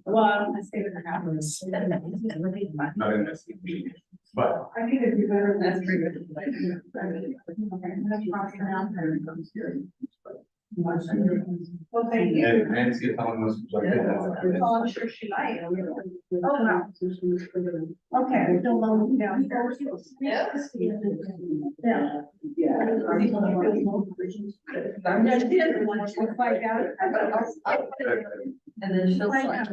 Well, I stayed in the house. Not in this. But I think it'd be better. That's pretty good. Well, thank you. and Nancy telling us. Oh, I'm sure she might. Oh, wow. Okay, still low down. Yeah. I'm just kidding, when she'll find out. And then she'll Find sign. out.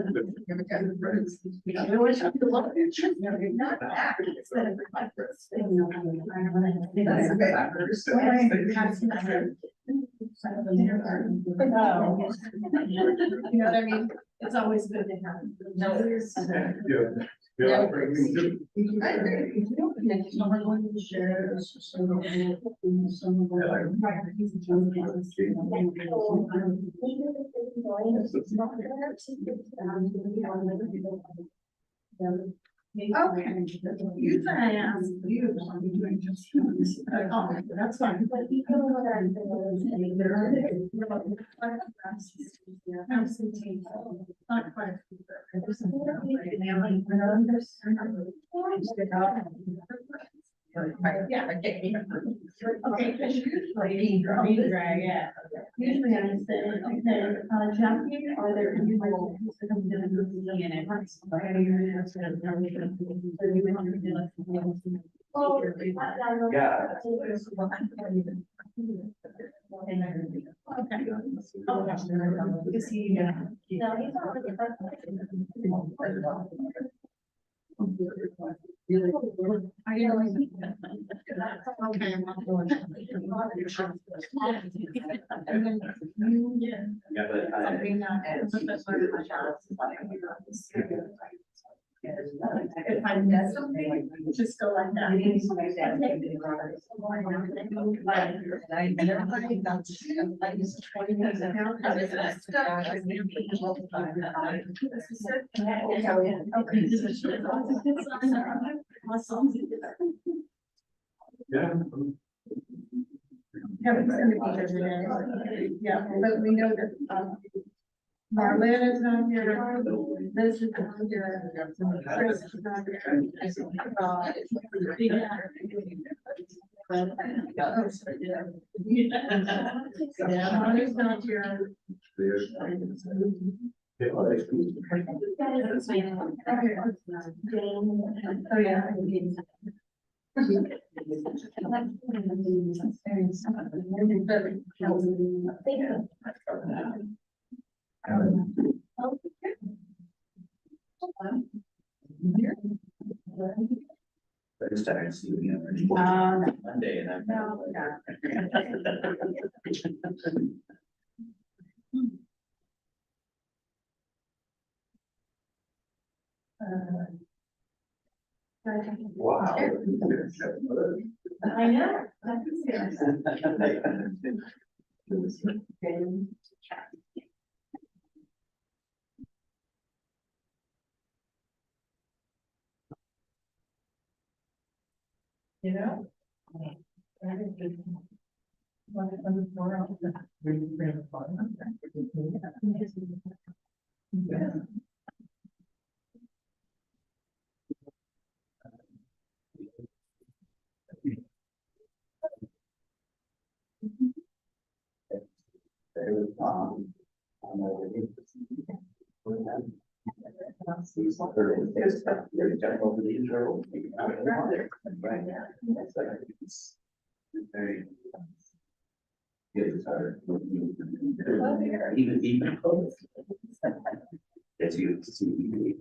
Not that, it's that it's like this thing. You know what I mean? It's always good to have. Yeah. I agree. Someone going to share Okay, usually I ask you, I'm doing just. Oh, that's fine. Absentee, not quite. Yeah. Okay. Usually I say, okay, Jackie, are there any roles that I'm gonna be in it? Okay. You see, yeah. I know. Okay. Yeah, but If I miss something, just go like that. Yeah. Yeah, but we know that, Marlene is not here, Liz is not here, Chris is not here. Yeah, Marlene's not here. Oh, yeah. First time I see you Monday and I'm. Wow. I know. You know? Even close. As you see.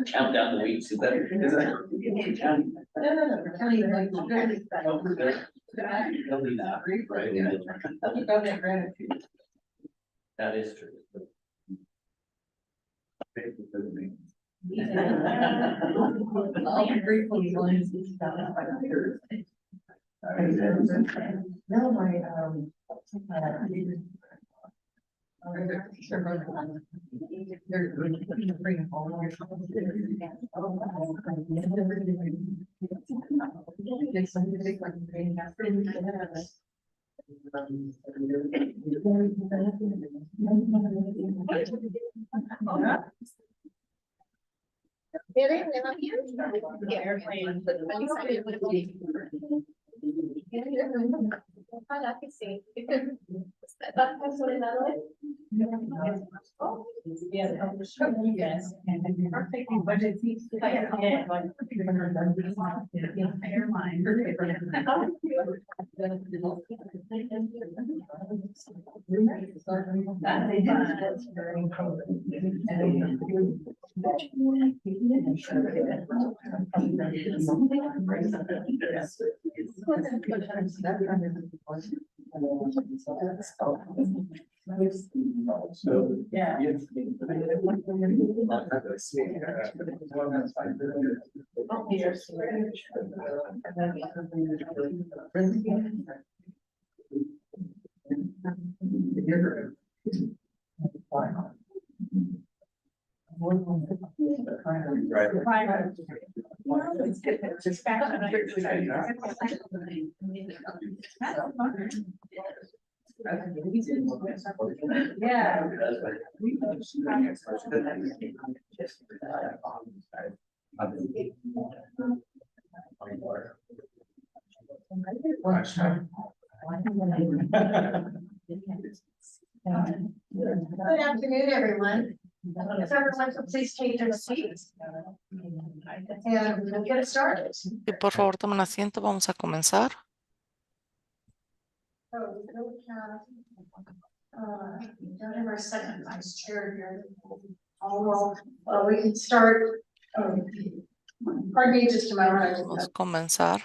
Count down the weeks, is that? Really not, right? That is true. No, my, Ojalá que sí. ¿Estás consolidado? Yeah. Yeah. Good afternoon, everyone. If everyone could please take their seats. And we'll get started. Y por favor, tomen asiento, vamos a comenzar. So we don't have our second vice chair here. Well, we can start. Pardon me just a moment. Vamos a comenzar.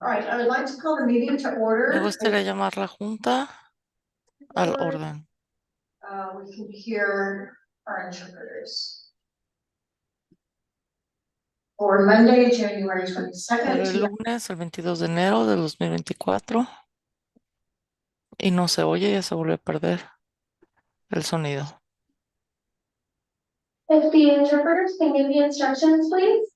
All right, I would like to call the meeting to order. Me gustaría llamar la junta al orden. We can hear our interpreters. For Monday, January Para 22nd. el lunes, el 22 de enero de 2024. Y no se oye, ya se volvió a perder el sonido. If the interpreters can give the instructions, please.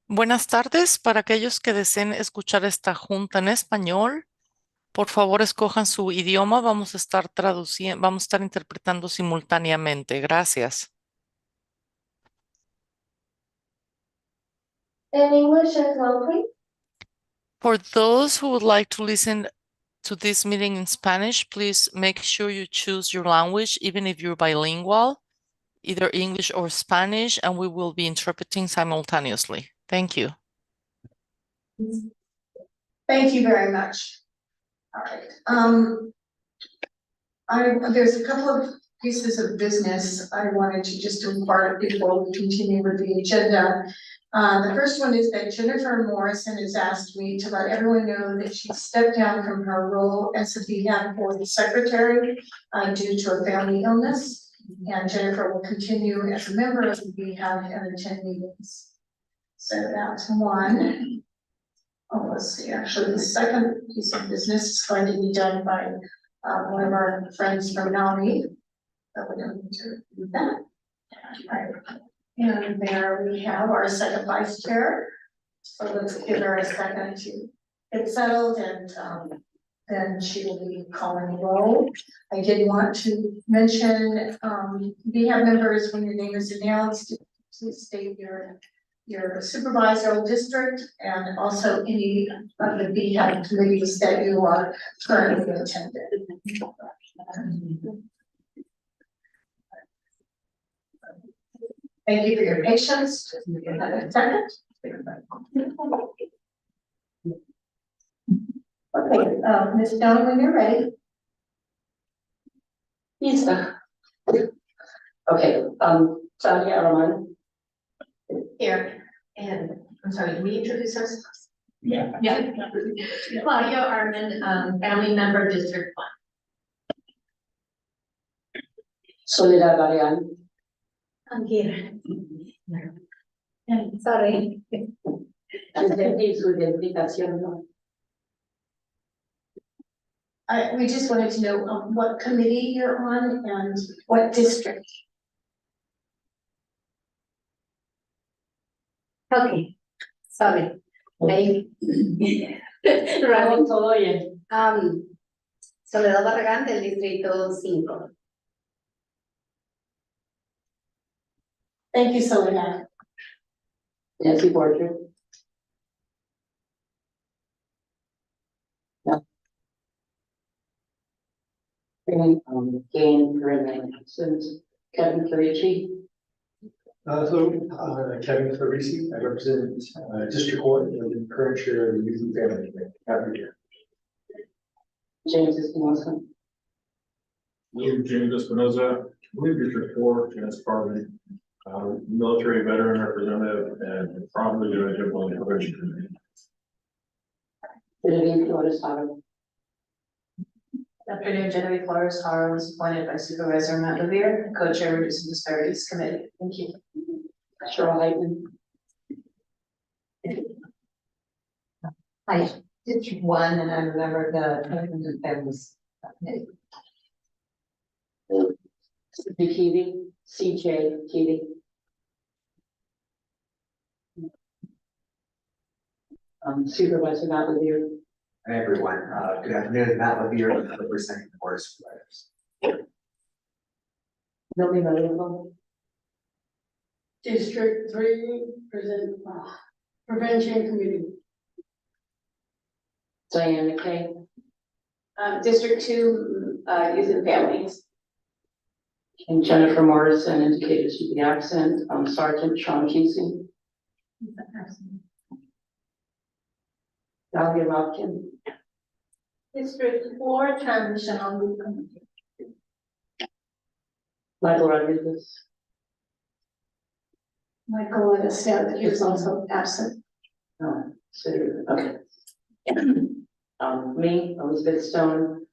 Buenas tardes. Para aquellos que deseen escuchar esta junta en español, por favor escojan su idioma. Vamos a estar traduciendo, vamos a estar interpretando simultáneamente. Gracias. In English as well, please. For those who would like to listen to this meeting in Spanish, please make sure you choose your language, even if you're bilingual, either English or Spanish, and we will be interpreting simultaneously. Thank you. Thank you very much. All right. There's a couple of pieces of business I wanted to just impart before we continue with the agenda. The first one is that Jennifer Morrison has asked me to let everyone know that she stepped down from her role as a BHAB board secretary due to a family illness. And Jennifer will continue as a member of the BHAB and attend meetings. So that's one. Oh, let's see, actually, the second piece of business is going to be done by one of our friends from NAMI. So we don't need to do that. Right. And there we have our second vice chair. So let's give her a second to get settled, and then she will be calling the roll. I did want to mention BHAB members, when your name is announced, please state your supervisor district and also any of the BHAB committees that you are currently attending. Thank you for your patience. Another second. Okay, Ms. Stone, when you're ready. Yes. Okay, Claudia Arman. Here, and I'm sorry, can we introduce ourselves? Yeah. Yeah. Claudia Arman, family member, District 1. Soledad Varian. I'm here. Sorry. Entendí su identificación, ¿no? we just wanted to know what committee you're on and what district. Okay, sorry. Ahí. Ramón, todo bien. Soledad Barragán del distrito 5. Thank you, Soledad. Nancy Borger. Gain Corinne absent. Kevin Carici. Kevin Clarisi, I represent District Court and the current chair of the Youth and Family Committee. Happy here. James Espinosa. James Espinosa, Blue District 4, Janice Carvin, military veteran representative, and probably doing a job on the probation committee. Genevieve Flores Haro. Afternoon, Genevieve Flores Haro was appointed by Supervisor Matt Levere, co-chair Reducing Disparities Committee. Thank you. Cheryl Heitman. Hi, District 1, and I remember the Husbands and Families Committee. TV, CJ TV. Supervisor Matt Levere. Hi, everyone. Good afternoon. Matt Levere, representing the Board of Supervisors. Nobody available. District 3, Prevention Committee. Diana Kay. District 2, Youth and Families. And Jennifer Morrison indicated she'd be absent. Sergeant Sean Kesey. Valerie Robkin. District 4, Transitional Committee. Michael Rodriguez. Michael Estelle, he was also absent. No, okay. Me, Elizabeth Stone,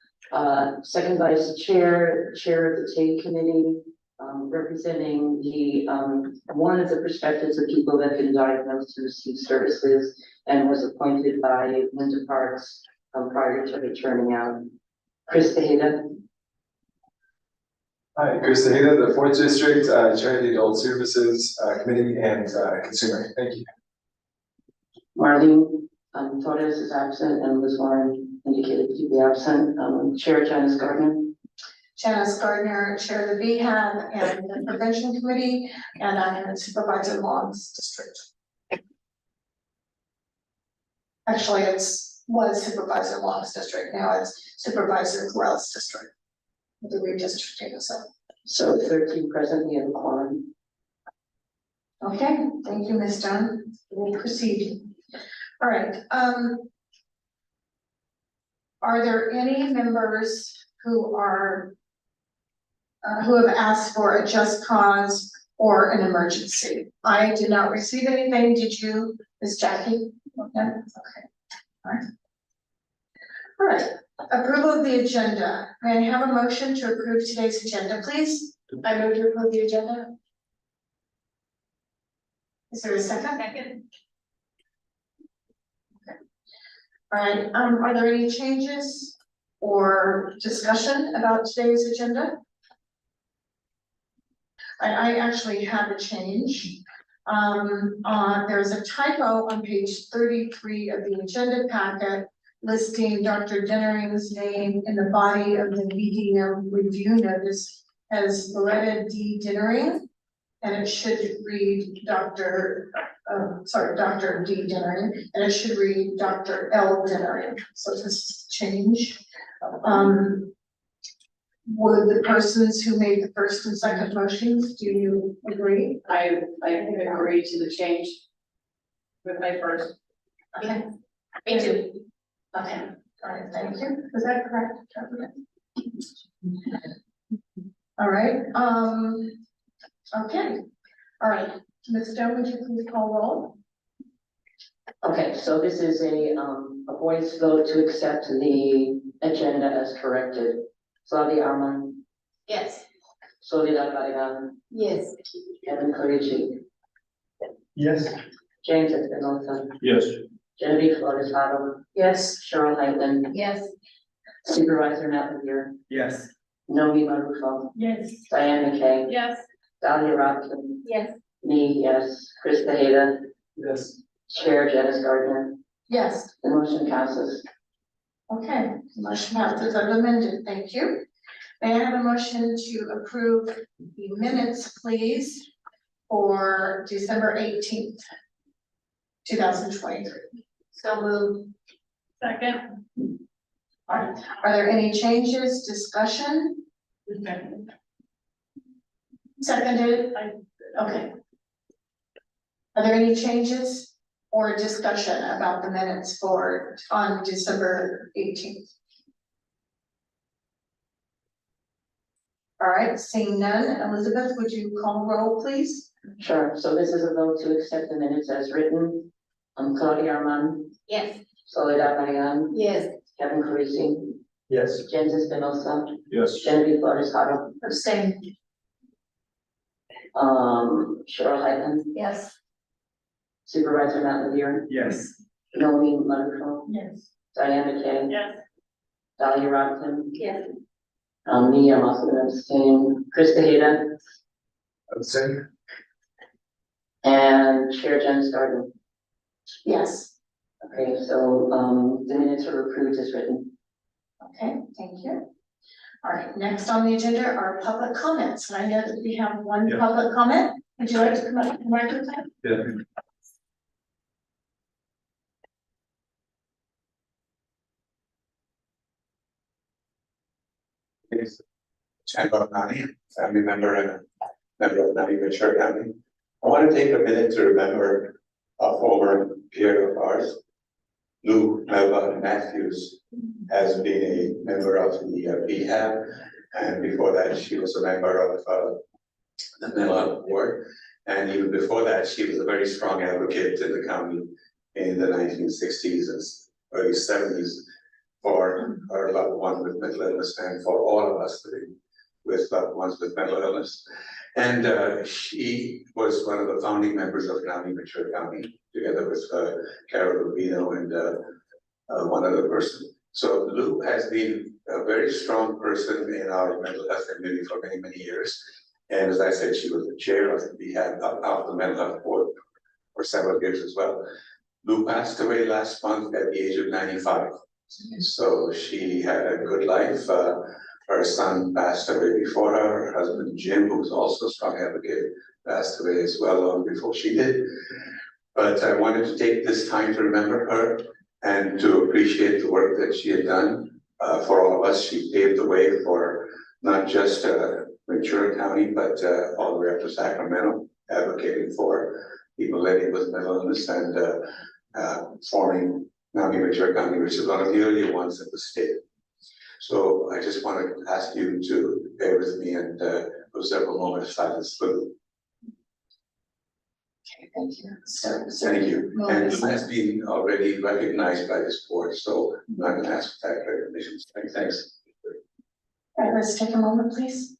second vice chair, chair of the TAE committee, representing the, one of the perspectives of people that have been diagnosed to receive services and was appointed by Linda Parks prior to her turning out. Chris Tejeda. Hi, Chris Tejeda, the 4th District, Chair of the Adult Services Committee and Consumer. Thank you. Marlene Torres is absent and Liz Warren indicated to be absent. Chair Janice Gardner. Janice Gardner, Chair of the BHAB and the Prevention Committee, and I am in Supervisor Long's district. Actually, was Supervisor Long's district, now it's Supervisor Grell's district. The redistricting, So 13 present, we have a quorum. Okay, thank you, Ms. Dunn. We'll proceed. All right, are there any members who are who have asked for a just cause or an emergency? I did not receive anything. Did you, Ms. Jackie? Okay. Okay. All right. All right. Approval of the agenda. May I have a motion to approve today's agenda, please? I move to approve the agenda. Is there a second? Second. Okay. All right. Are there any changes or discussion about today's agenda? I actually have a change. There's a typo on page 33 of the agenda packet listing Dr. Dennering's name in the body of the VDM review notice as Loretta D. Dennering, and it should read Dr. D. Dennering, and it should read Dr. L. Dennering. So this is change. Would the persons who made the first and second motions, do you agree? I agree to the change with my first. Okay. Me too. Okay, all right, thank you. Is that correct? All right, okay. All right, Ms. Stone, would you please call roll? Okay, so this is a voice vote to accept the agenda as corrected. Flavia Arman. Yes. Soledad Barragán. Yes. Kevin Carici. Yes. James Espinosa. Yes. Genevieve Flores Haro. Yes. Cheryl Heitman. Yes. Supervisor Matt Revere, Yes. Nomi Marufo, Yes. Diane McKay, Yes. Dahlia Robson, Yes. me, yes, Chris Tejeda, Yes. Chair Janice Gardner, Yes, the motion passes. okay, motion passes as amended, thank you. May I have a motion to approve the minutes, please, for December 18th, 2023? So moved. Second. Are there any changes, discussion? Seconded? Okay. Are there any changes or discussion about the minutes for, on December 18th? All right, seeing none, Elizabeth, would you call roll, please? Sure, so this is a vote to accept the minutes as written. Claudia Armand, Yes. Soledad Marian, Yes. Kevin Carisi, Yes. James Espinosa, Yes. Genevieve Flores Hato, Abstain. Cheryl Hyden, Yes. Supervisor Matt Revere, Yes. Nomi Marufo, Yes. Diane McKay, Yes. Dahlia Robson, Yes. me, I'm also gonna abstain, Chris Tejeda, Abstain. and Chair Janice Gardner. Yes, Okay, so, the minutes are approved as written. okay, thank you. All right, next on the agenda are public comments, and I know that we have one Yeah. public comment. Would you like to come up to the microphone? Yeah. Is Chamber of Nani, family member and member of Nani Mature County. I want to take a minute to remember a former peer of ours, Lou Melba Matthews, has been a member of the BHAB, and before that, she was a member of the mental board. And even before that, she was a very strong advocate in the county in the 1960s and early 70s for her loved one with mental illness and for all of us living with loved ones with mental illness. And she was one of the founding members of Nami Mature County, together with Carol Rubino and one other person. So Lou has been a very strong person in our mental health community for many, many years. And as I said, she was the chair of the BHAB of the mental health board for several years as well. Lou passed away last month at the age of 95. So she had a good life. Her son passed away before her. Her husband, Jim, who was also a strong advocate, passed away as well long before she did. But I wanted to take this time to remember her and to appreciate the work that she had done for all of us. She paved the way for not just Ventura County, but all the way up to Sacramento, advocating for people living with mental illness and forming Nami Ventura County, which is one of the earlier ones in the state. So I just want to ask you to bear with me and observe a moment of silence for Lou. Okay, thank you. So Thank you. moment And of Lou has been already recognized by this board, so I'm not going to ask for that recognition. Thanks. All right, let's take a moment, please.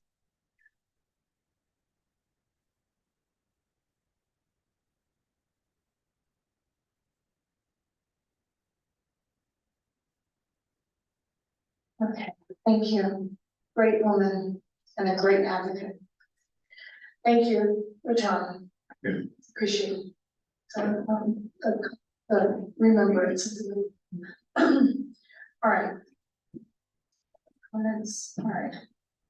Okay, thank you. Great woman and a great advocate. Thank you, John. Yeah. Appreciate it. So, the remembrance. All right. All right.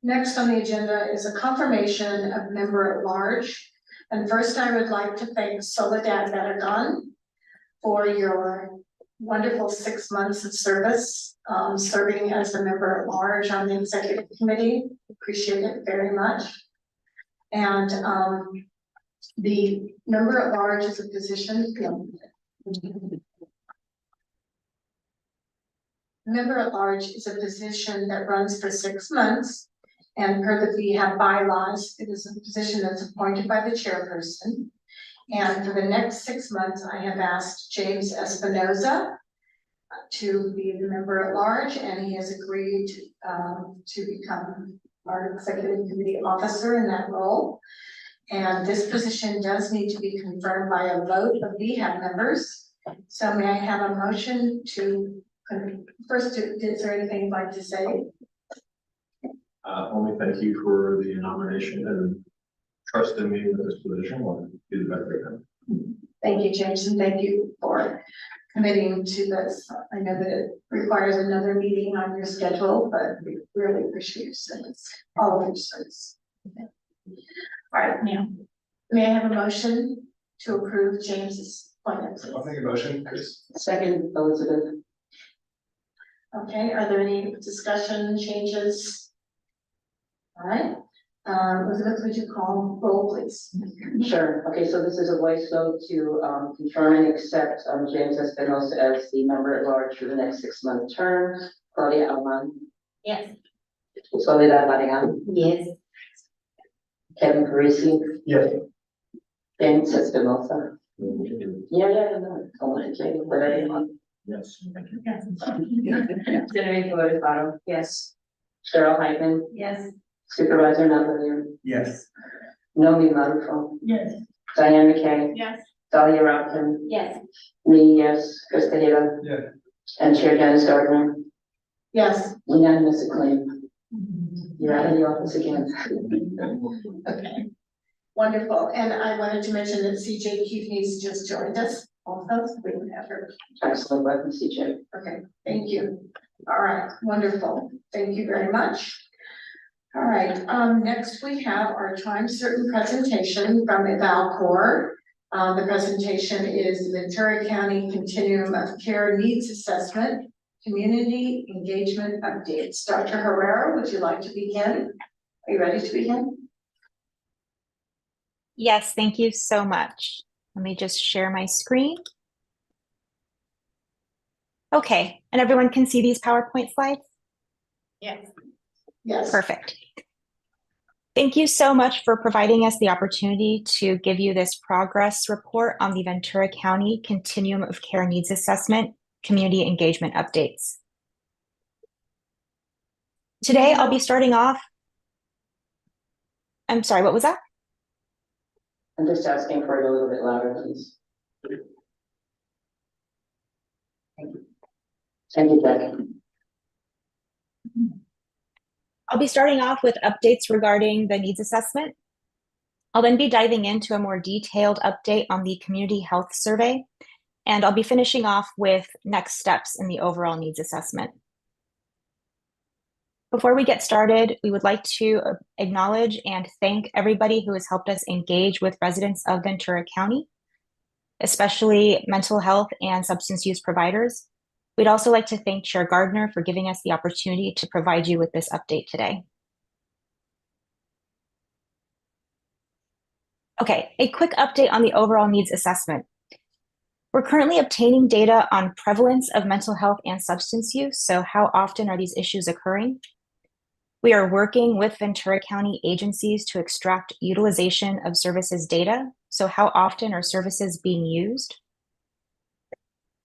Next on the agenda is a confirmation of member at large. And first, I would like to thank Soledad Barragan for your wonderful 6 months of service, serving as a member at large on the executive committee. Appreciate it very much. And the member at large is a position. Member at large is a position that runs for 6 months. And per the BHAB bylaws, it is a position that's appointed by the chairperson. And for the next 6 months, I have asked James Espinoza to be the member at large, and he has agreed to become our executive committee officer in that role. And this position does need to be confirmed by a vote of BHAB members. So may I have a motion to First, is there anything you'd like to say? Only thank you for the nomination and trusting me with this position. I'll do the best I can. Thank you, James, and thank you for committing to this. I know that it requires another meeting on your schedule, but we really appreciate your service, all of your service. Okay. All right, now, may I have a motion to approve James's appointment, please? I'll make a motion, Chris. Second, Elizabeth. Okay, are there any discussion changes? All right, Elizabeth, would you call roll, please? Sure. Okay, so this is a voice vote to confirm and accept James Espinosa as the member at large for the next 6-month term. Claudia Alman. Yes. Soledad Mariano. Yes. Kevin Parisi. Yes. James Espinosa. No. I wanted to change, but I didn't want. Yes. Genevieve Flores. Yes. Cheryl Hyman. Yes. Supervisor Navalier. Yes. Nomi Marufo. Yes. Diane McKay. Yes. Dahlia Rockton. Yes. Me, yes. Chris Tejeda. Yeah. And Chair Dennis Gardner. Yes. Unanimous acclaim. You're out of the office again. Okay. Wonderful, and I wanted to mention that CJ Keefe's just joined us also, so we would have her. Excellent, welcome, CJ. Okay, thank you. All right, wonderful. Thank you very much. All right, next we have our time certain presentation from Evalcor. The presentation is Ventura County Continuum of Care Needs Assessment, Community Engagement Updates. Dr. Herrera, would you like to begin? Are you ready to begin? Yes, thank you so much. Let me just share my screen. Okay, and everyone can see these PowerPoint slides? Yes. Yes. Perfect. Thank you so much for providing us the opportunity to give you this progress report on the Ventura County Continuum of Care Needs Assessment, Community Engagement Updates. Today, I'll be starting off. I'm sorry, what was that? I'm just asking for it a little bit louder, please. Thank you, Becky. I'll be starting off with updates regarding the needs assessment. I'll then be diving into a more detailed update on the community health survey, and I'll be finishing off with next steps in the overall needs assessment. Before we get started, we would like to acknowledge and thank everybody who has helped us engage with residents of Ventura County, especially mental health and substance use providers. We'd also like to thank Chair Gardner for giving us the opportunity to provide you with this update today. Okay, a quick update on the overall needs assessment. We're currently obtaining data on prevalence of mental health and substance use, so how often are these issues occurring? We are working with Ventura County agencies to extract utilization of services data, so how often are services being used?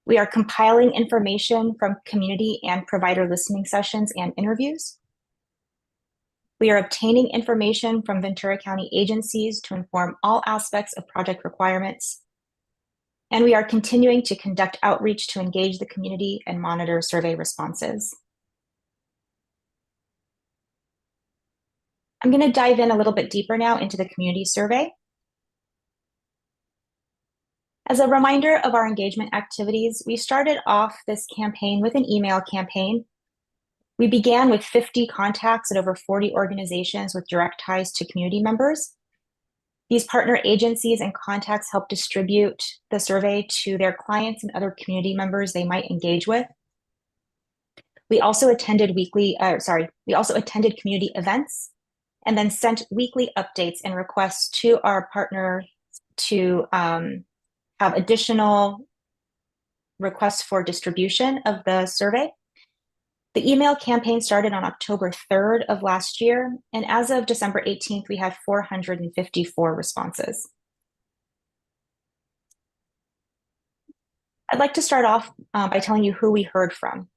We are compiling information from community and provider listening sessions and interviews. We are obtaining information from Ventura County agencies to inform all aspects of project requirements. And we are continuing to conduct outreach to engage the community and monitor survey responses. I'm going to dive in a little bit deeper now into the community survey. As a reminder of our engagement activities, we started off this campaign with an email campaign. We began with 50 contacts at over 40 organizations with direct ties to community members. These partner agencies and contacts help distribute the survey to their clients and other community members they might engage with. We also attended community events and then sent weekly updates and requests to our partner to have additional requests for distribution of the survey. The email campaign started on October 3rd of last year, and as of December 18th, we had 454 responses. I'd like to start off by telling you who we heard from.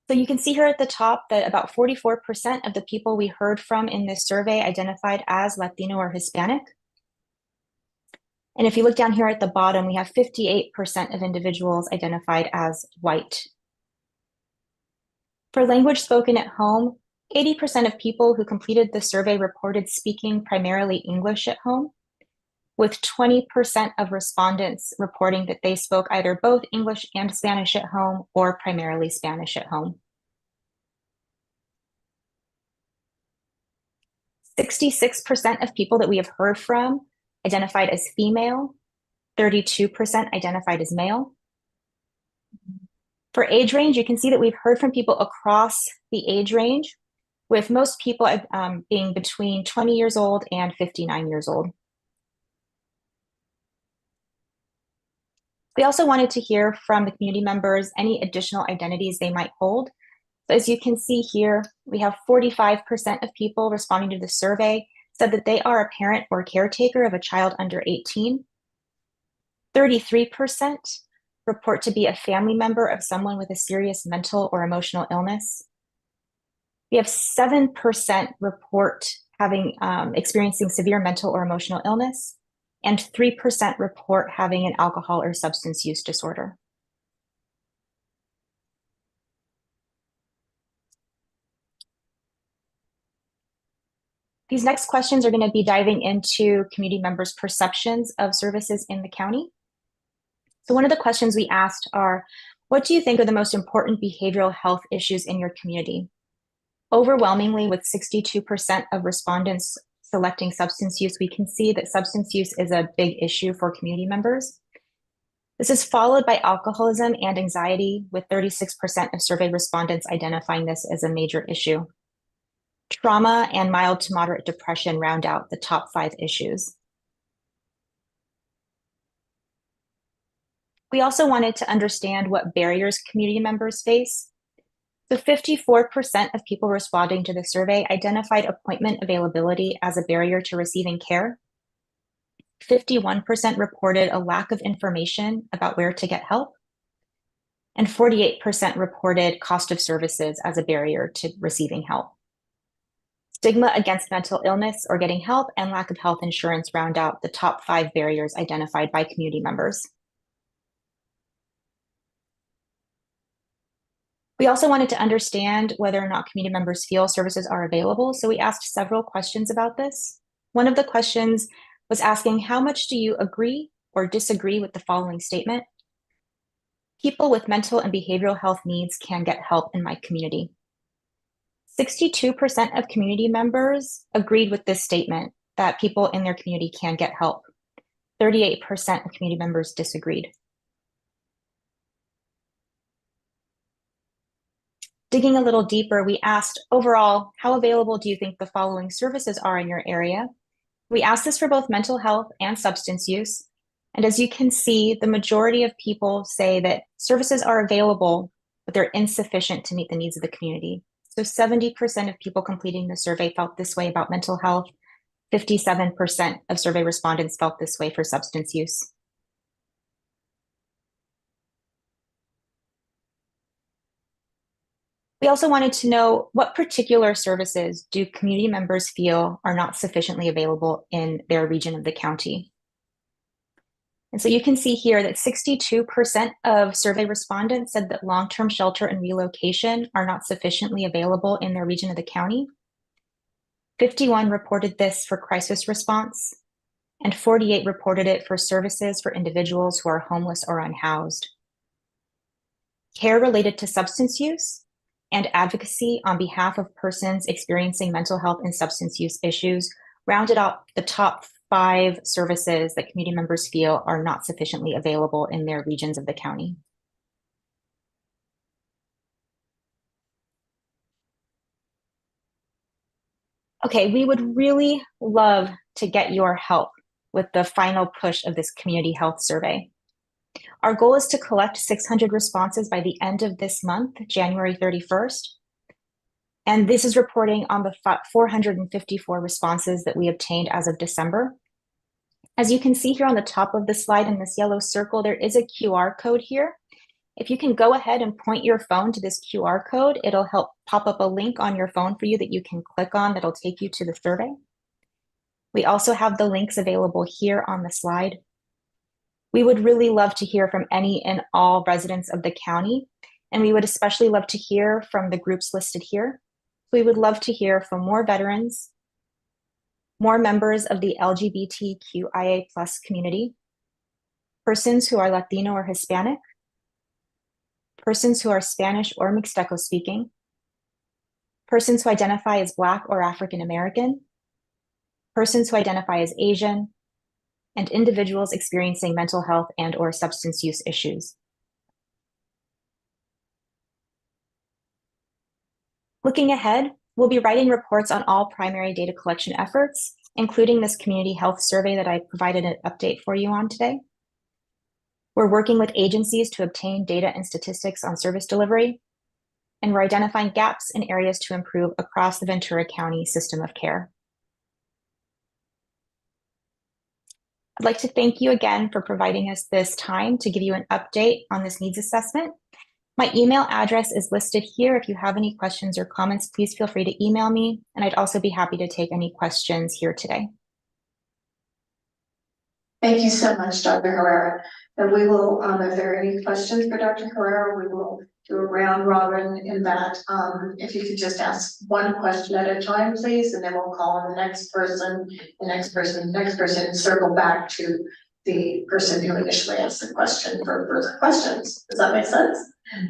So you can see here at the top that about 44% of the people we heard from in this survey identified as Latino or Hispanic. And if you look down here at the bottom, we have 58% of individuals identified as white. For language spoken at home, 80% of people who completed the survey reported speaking primarily English at home, with 20% of respondents reporting that they spoke either both English and Spanish at home or primarily Spanish at home. 66% of people that we have heard from identified as female, 32% identified as male. For age range, you can see that we've heard from people across the age range, with most people being between 20 years old and 59 years old. We also wanted to hear from the community members any additional identities they might hold. So as you can see here, we have 45% of people responding to the survey said that they are a parent or caretaker of a child under 18. 33% report to be a family member of someone with a serious mental or emotional illness. We have 7% report having experiencing severe mental or emotional illness, and 3% report having an alcohol or substance use disorder. These next questions are going to be diving into community members' perceptions of services in the county. So one of the questions we asked are, what do you think are the most important behavioral health issues in your community? Overwhelmingly, with 62% of respondents selecting substance use, we can see that substance use is a big issue for community members. This is followed by alcoholism and anxiety, with 36% of survey respondents identifying this as a major issue. Trauma and mild to moderate depression round out the top 5 issues. We also wanted to understand what barriers community members face. So 54% of people responding to the survey identified appointment availability as a barrier to receiving care. 51% reported a lack of information about where to get help. And 48% reported cost of services as a barrier to receiving help. Stigma against mental illness or getting help and lack of health insurance round out the top 5 barriers identified by community members. We also wanted to understand whether or not community members feel services are available, so we asked several questions about this. One of the questions was asking, how much do you agree or disagree with the following statement? People with mental and behavioral health needs can get help in my community. 62% of community members agreed with this statement, that people in their community can get help. 38% of community members disagreed. Digging a little deeper, we asked, overall, how available do you think the following services are in your area? We asked this for both mental health and substance use. And as you can see, the majority of people say that services are available, but they're insufficient to meet the needs of the community. So 70% of people completing the survey felt this way about mental health. 57% of survey respondents felt this way for substance use. We also wanted to know what particular services do community members feel are not sufficiently available in their region of the county. And so you can see here that 62% of survey respondents said that long-term shelter and relocation are not sufficiently available in their region of the county. 51 reported this for crisis response, and 48 reported it for services for individuals who are homeless or unhoused. Care related to substance use and advocacy on behalf of persons experiencing mental health and substance use issues rounded out the top 5 services that community members feel are not sufficiently available in their regions of the county. Okay, we would really love to get your help with the final push of this community health survey. Our goal is to collect 600 responses by the end of this month, January 31st. And this is reporting on the 454 responses that we obtained as of December. As you can see here on the top of the slide in this yellow circle, there is a QR code here. If you can go ahead and point your phone to this QR code, it'll help pop up a link on your phone for you that you can click on that'll take you to the survey. We also have the links available here on the slide. We would really love to hear from any and all residents of the county. and we would especially love to hear from the groups listed here. We would love to hear from more veterans, more members of the LGBTQIA+ community, persons who are Latino or Hispanic, persons who are Spanish or Mixteco speaking, persons who identify as Black or African American, persons who identify as Asian, and individuals experiencing mental health and or substance use issues. Looking ahead, we'll be writing reports on all primary data collection efforts, including this community health survey that I provided an update for you on today. We're working with agencies to obtain data and statistics on service delivery, and we're identifying gaps and areas to improve across the Ventura County system of care. I'd like to thank you again for providing us this time to give you an update on this needs assessment. My email address is listed here. If you have any questions or comments, please feel free to email me, and I'd also be happy to take any questions here today. Thank you so much, Dr. Herrera. And we will, if there are any questions for Dr. Herrera, we will do a round robin in that. If you could just ask one question at a time, please, and then we'll call on the next person, and circle back to the person who initially asked the question for further questions. Does that make sense?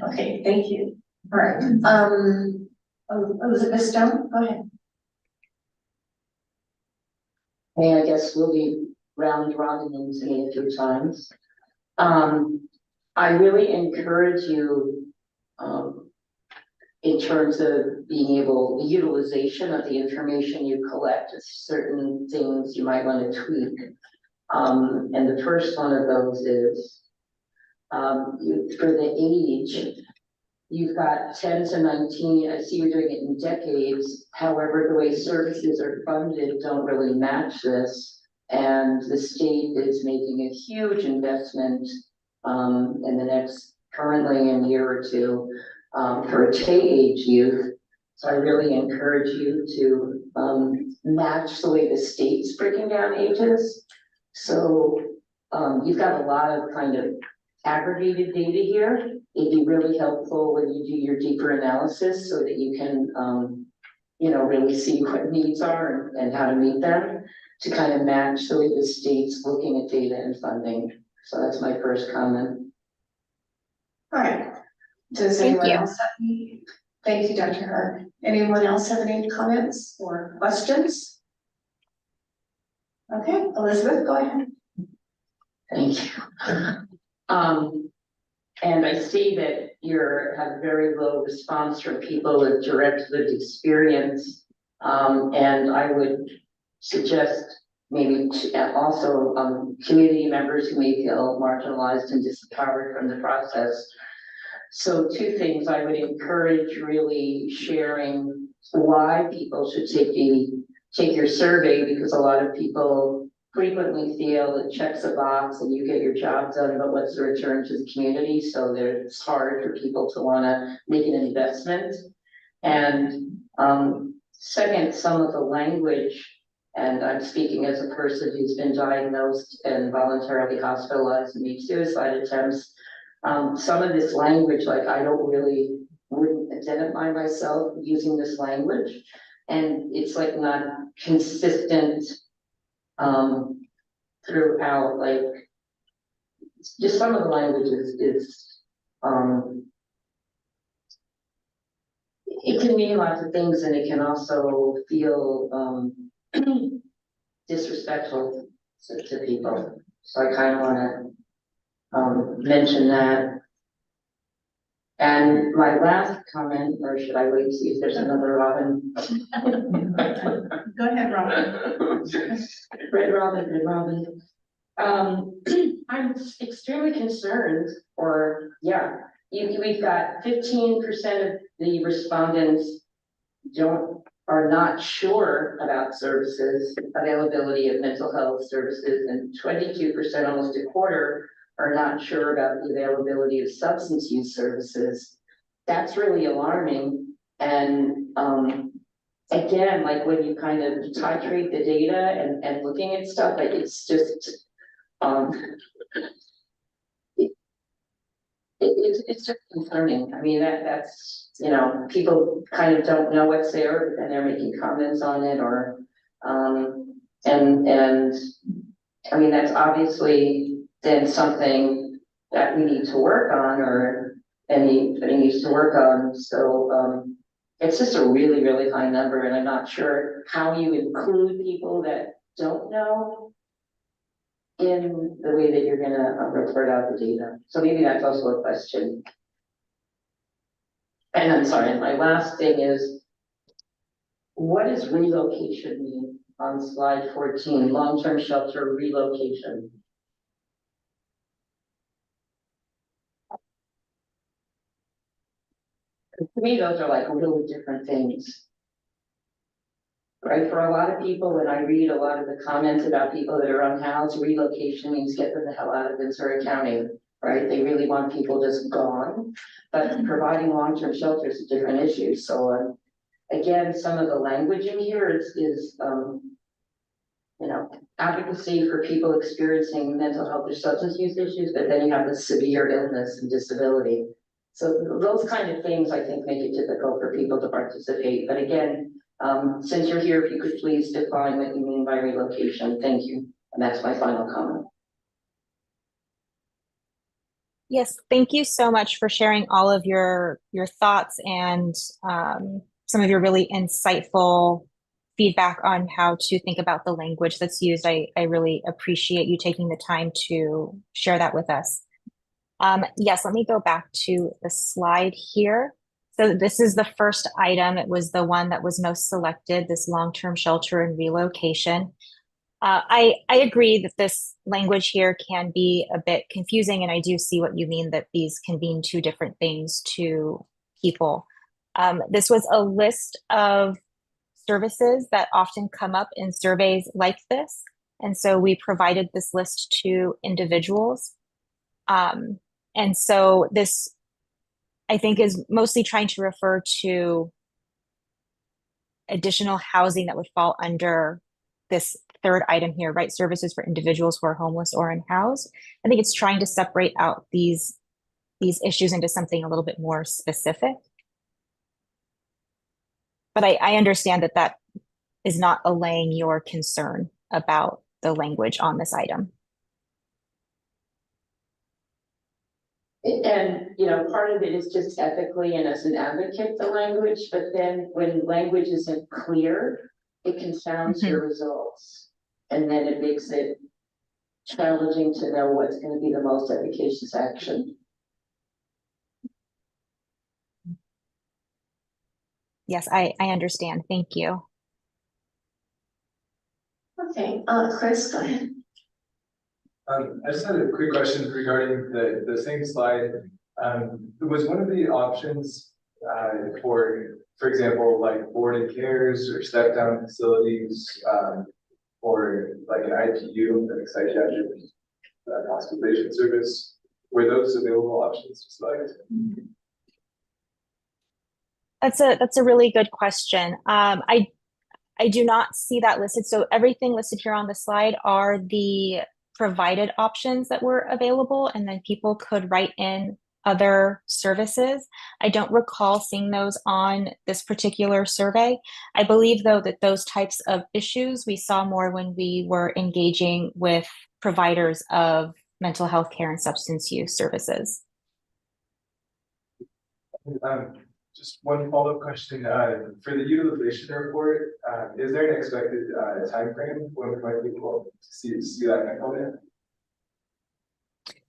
Okay, thank you. All right. Elizabeth Stone, go ahead. Hey, I guess we'll be round robin me a few times. I really encourage you in terms of being able, the utilization of the information you collect, certain things you might want to tweak. And the first one of those is for the age, you've got 10 to 19, I see you're doing it in decades. However, the way services are funded don't really match this. And the state is making a huge investment in the next, currently in a year or two, for K-age youth. So I really encourage you to match the way the state's breaking down ages. So you've got a lot of kind of aggregated data here. It'd be really helpful when you do your deeper analysis so that you can, really see what needs are and how to meet them, to kind of match the way the state's looking at data and funding. So that's my first comment. All right. Does anyone else have any? Thank you, Dr. Hart. Anyone else have any comments or questions? Okay, Elizabeth, go ahead. Thank you. And I see that you have very low response from people with direct lived experience. And I would suggest maybe also community members who may feel marginalized and disempowered from the process. So two things, I would encourage really sharing why people should take your survey, because a lot of people frequently feel it checks a box and you get your job done, but what's the return to the community? So it's hard for people to want to make an investment. And second, some of the language, and I'm speaking as a person who's been diagnosed and voluntarily hospitalized and made suicide attempts. Some of this language, like I wouldn't identify myself using this language, and it's like not consistent throughout. Like just some of the language is it can mean lots of things, and it can also feel disrespectful to people. So I kind of want to mention that. And my last comment, or should I wait to see if there's another Robin? Go ahead, Robin. Red Robin. I'm extremely concerned, we've got 15% of the respondents are not sure about services, availability of mental health services, and 22%, almost a quarter, are not sure about the availability of substance use services. That's really alarming. And again, like when you kind of titrate the data and looking at stuff, it's just it's just concerning. I mean, that's, you know, people kind of don't know what's there and they're making comments on it or, and I mean, that's obviously then something that we need to work on or anybody needs to work on. So, it's just a really, really high number and I'm not sure how you include people that don't know in the way that you're gonna report out the data. So maybe that's also a question. And I'm sorry, my last thing is, what does relocation mean on slide 14, long-term shelter relocation? To me, those are like really different things. Right, for a lot of people, when I read a lot of the comments about people that are unhoused, relocation means get them the hell out of Ventura County, right? They really want people just gone, but providing long-term shelter is a different issue. So again, some of the language in here is you know, advocacy for people experiencing mental health or substance use issues, but then you have the severe illness and disability. So those kind of things I think make it difficult for people to participate. But again, since you're here, if you could please define what you mean by relocation. Thank you. And that's my final comment. Yes, thank you so much for sharing all of your thoughts and some of your really insightful feedback on how to think about the language that's used. I really appreciate you taking the time to share that with us. Yes, let me go back to the slide here. So this is the first item. It was the one that was most selected, this long-term shelter and relocation. I agree that this language here can be a bit confusing, and I do see what you mean that these can mean two different things to people. This was a list of services that often come up in surveys like this, and so we provided this list to individuals. And so this, I think, is mostly trying to refer to additional housing that would fall under this third item here, right? Services for individuals who are homeless or unhoused. I think it's trying to separate out these issues into something a little bit more specific. But I understand that that is not allaying your concern about the language on this item. And, you know, part of it is just ethically and as an advocate, the language, but then when language isn't clear, it confounds your results. And then it makes it challenging to know what's going to be the most efficacious action. Yes, I understand. Thank you. Okay, Chris, go ahead. I just had a quick question regarding the same slide. Was one of the options for example, like board and cares or step down facilities, or like an IPU, like psychiatric hospitalization service, were those available options to select? That's a really good question. I do not see that listed. So everything listed here on the slide are the provided options that were available, and then people could write in other services. I don't recall seeing those on this particular survey. I believe, though, that those types of issues we saw more when we were engaging with providers of mental health care and substance use services. Just one follow-up question, for the utilization report, is there an expected time frame when we might be able to see that component?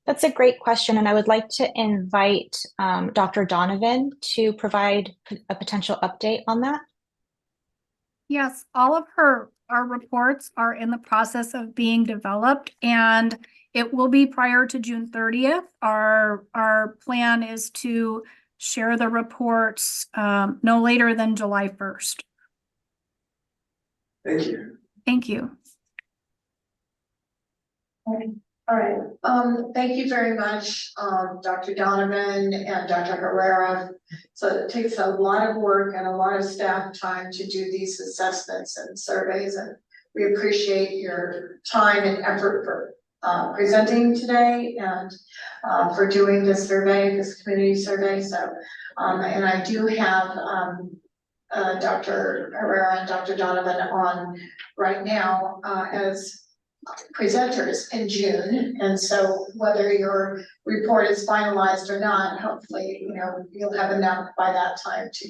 That's a great question, and I would like to invite Dr. Donovan to provide a potential update on that. Yes, all of our reports are in the process of being developed, and it will be prior to June 30th. Our plan is to share the reports no later than July 1st. Thank you. Thank you. All right, thank you very much, Dr. Donovan and Dr. Herrera. So it takes a lot of work and a lot of staff time to do these assessments and surveys, and we appreciate your time and effort for presenting today and for doing this survey, this community survey. So, and I do have Dr. Herrera and Dr. Donovan on right now as presenters in June. And so whether your report is finalized or not, hopefully, you know, you'll have enough by that time to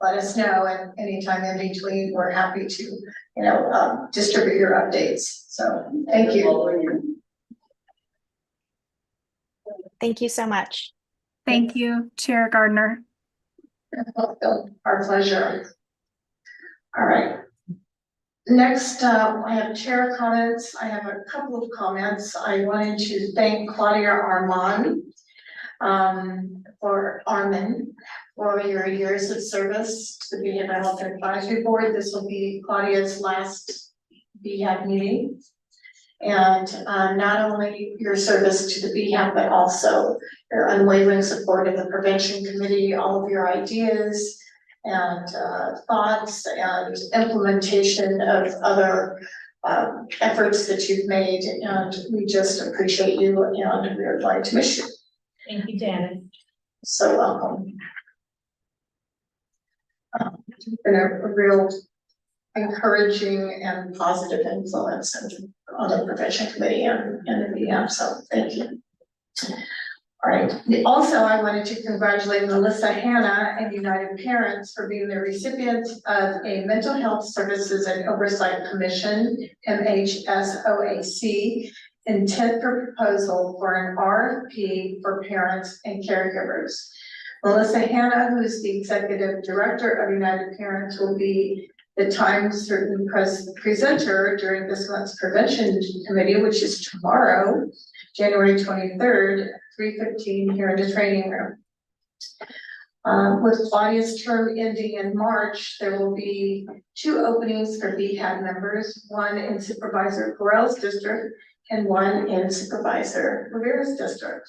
let us know. And anytime in between, we're happy to, you know, distribute your updates. So thank you. Thank you so much. Thank you, Chair Gardner. Our pleasure. All right. Next, I have chair comments. I have a couple of comments. I wanted to thank Claudia Armand for your years of service to the Behavioral Health Advisory Board. This will be Claudia's last BHAB meeting. And not only your service to the BHAB, but also your unwavering support of the Prevention Committee, all of your ideas and thoughts and implementation of other efforts that you've made. And we just appreciate you and we're going to miss you. Thank you, Janice. So welcome. It's been a real encouraging and positive influence on the Prevention Committee and the BHAB, so thank you. All right, also I wanted to congratulate Melissa Hanna and United Parents for being the recipients of a Mental Health Services and Oversight Commission, MHSOAC, intent for proposal for an RFP for parents and caregivers. Melissa Hanna, who is the Executive Director of United Parents, will be the time certain presenter during this month's Prevention Committee, which is tomorrow, January 23rd, 3:15 here in the training room. With Claudia's term ending in March, there will be 2 openings for BHAB members, one in Supervisor Correll's district and one in Supervisor Rivera's district.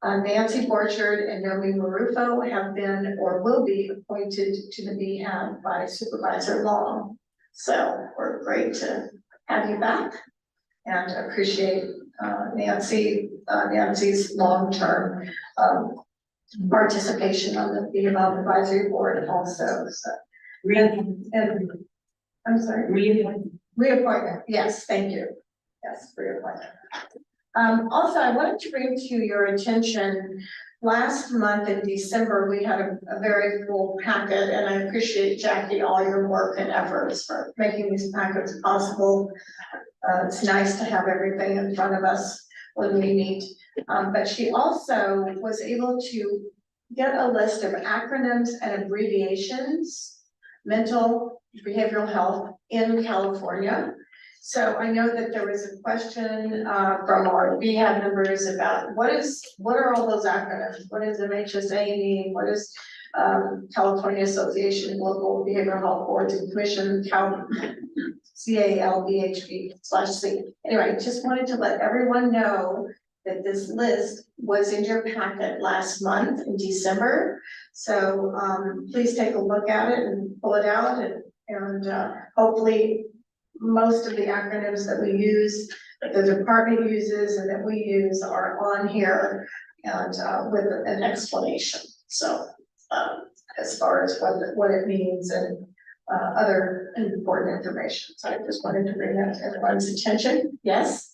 Nancy Borchard and Nomi Marufo have been or will be appointed to the BHAB by Supervisor Long. So we're great to have you back and appreciate Nancy's long-term participation on the BHAB advisory board also. So, I'm sorry. Reappointment. Yes, thank you. Yes, reappointment. Also, I wanted to bring to your attention, last month in December, we had a very full packet, and I appreciate, Jackie, all your work and efforts for making these packets possible. It's nice to have everything in front of us when we meet. But she also was able to get a list of acronyms and abbreviations, mental behavioral health in California. So I know that there was a question from our BHAB members about what are all those acronyms? What does MHSA mean? What is California Association of Local Behavioral Health Boards and Commission, CALBHB/C. Anyway, just wanted to let everyone know that this list was in your packet last month in December. So please take a look at it and pull it out and hopefully most of the acronyms that we use, that the department uses and that we use are on here and with an explanation. So as far as what it means and other important information. So I just wanted to bring that to everyone's attention. Yes?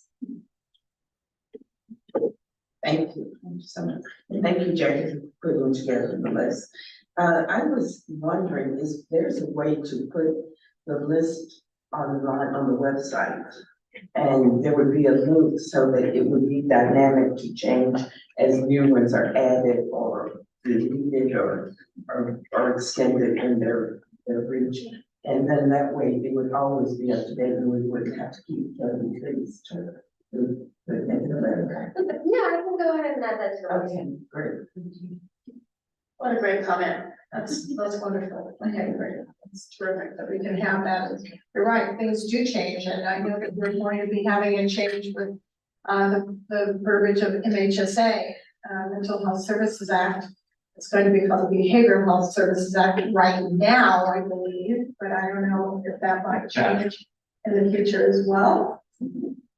Thank you. Thank you so much. And thank you, Jackie, for putting together the list. I was wondering, is there's a way to put the list online on the website? And there would be a link so that it would be dynamic to change as new ones are added or deleted or extended in their reach. And then that way it would always be up to date and we wouldn't have to keep telling things to make it better. Yeah, I can go ahead and add that to the list. Okay, great. What a great comment. That's wonderful. Okay, great. It's terrific that we can have that. You're right, things do change, and I know that we're going to be having a change with the verbiage of MHSA, Mental Health Services Act. It's going to be called the Behavioral Health Services Act right now, I believe, but I don't know if that might change in the future as well.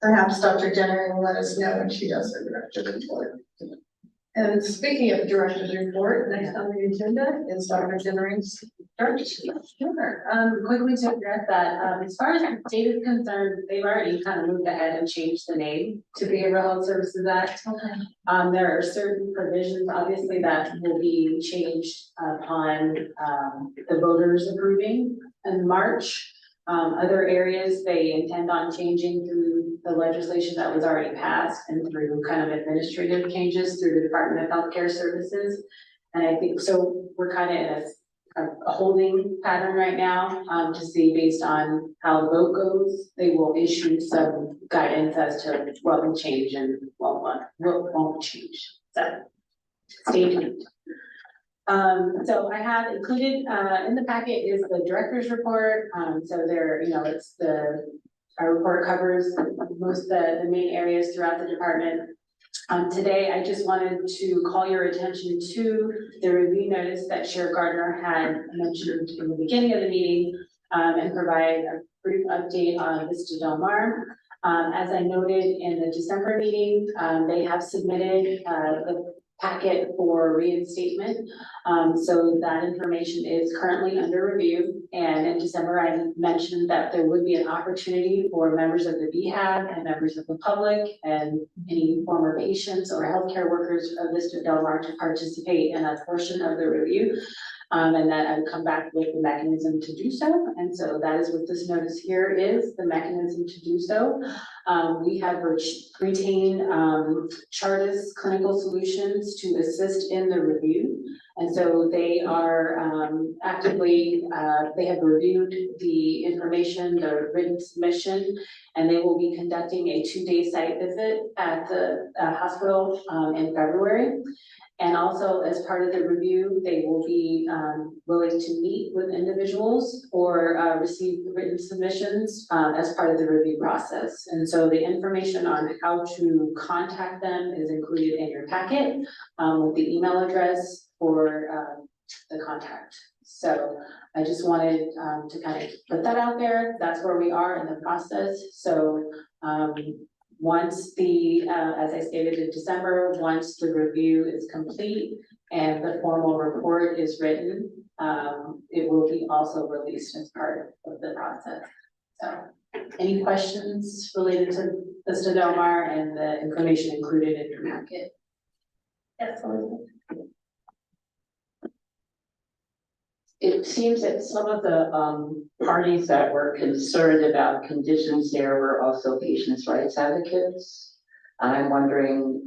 Perhaps Dr. Jenner will let us know when she does her director's report. And speaking of director's report, next on the agenda is Dr. Jenner's director's report. Sure, quickly to address that, as far as the state is concerned, they've already kind of moved ahead and changed the name to Behavioral Health Services Act. There are certain provisions, obviously, that will be changed upon, the voters approving in March. Other areas they intend on changing through the legislation that was already passed and through kind of administrative changes through the Department of Healthcare Services. And I think, so we're kind of in a holding pattern right now, to see based on how the vote goes. They will issue some guidance as to what will change and what won't change. So stay tuned. So I have included, in the packet is the director's report. So there, you know, our report covers most of the main areas throughout the department. Today, I just wanted to call your attention to the review notice that Chair Gardner had mentioned in the beginning of the meeting, and provide a brief update on Vista Del Mar. As I noted in the December meeting, they have submitted the packet for reinstatement. So that information is currently under review. And in December, I mentioned that there would be an opportunity for members of the BHAB and members of the public and any former patients or healthcare workers of Vista Del Mar to participate in a portion of the review. And that I would come back with the mechanism to do so. And so that is what this notice here is, the mechanism to do so. We have retained Chartis Clinical Solutions to assist in the review. And so they are actively, they have reviewed the information, the written submission, and they will be conducting a 2-day site visit at the hospital in February. And also, as part of the review, they will be willing to meet with individuals or receive written submissions as part of the review process. And so the information on how to contact them is included in your packet with the email address for the contact. So I just wanted to kind of put that out there. That's where we are in the process. So once the, as I stated in December, once the review is complete and the formal report is written, it will be also released as part of the process. So any questions related to Vista Del Mar and the information included in your packet? Yes, Elizabeth. It seems that some of the parties that were concerned about conditions there were also patients' rights advocates. I'm wondering,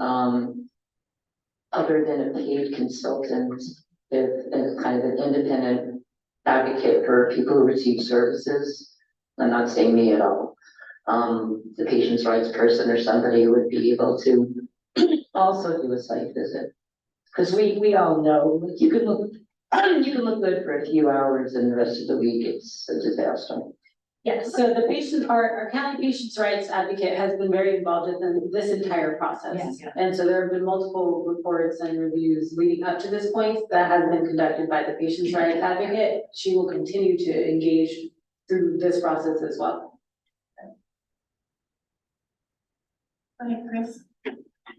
other than a paid consultant, if as kind of an independent advocate for people who receive services, I'm not saying me at all, the patient's rights person or somebody who would be able to also do a site visit. Because we all know you can look good for a few hours and the rest of the week it's a disaster. Yes, so the patient, our county patients' rights advocate has been very involved in this entire process. Yes. And so there have been multiple reports and reviews leading up to this point that has been conducted by the patient's rights advocate. She will continue to engage through this process as well. Okay, Chris.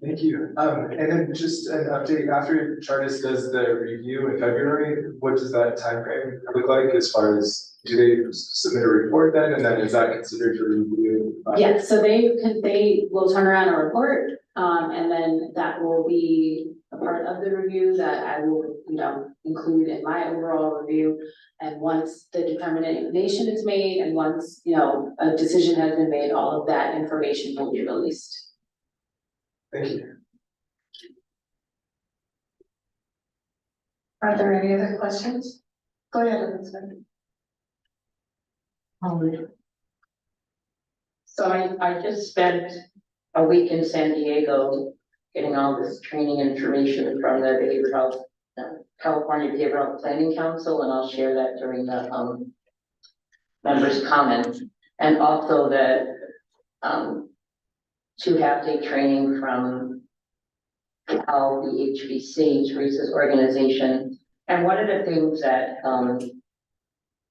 Thank you. And then just an update, after Chartis does the review in February, what does that timeframe look like as far as, do they submit a report then? And then is that considered for review? Yeah, so they will turn around a report, and then that will be a part of the review that I will, include in my overall review. And once the determination is made and once, a decision has been made, all of that information will be released. Thank you. Are there any other questions? Go ahead, Elizabeth. So I just spent a week in San Diego getting all this training information from the Behavioral Health, California Behavioral Health Planning Council, and I'll share that during the members' comments. And also the 2-half-day training from Cal BHBC, Teresa's organization. And one of the things that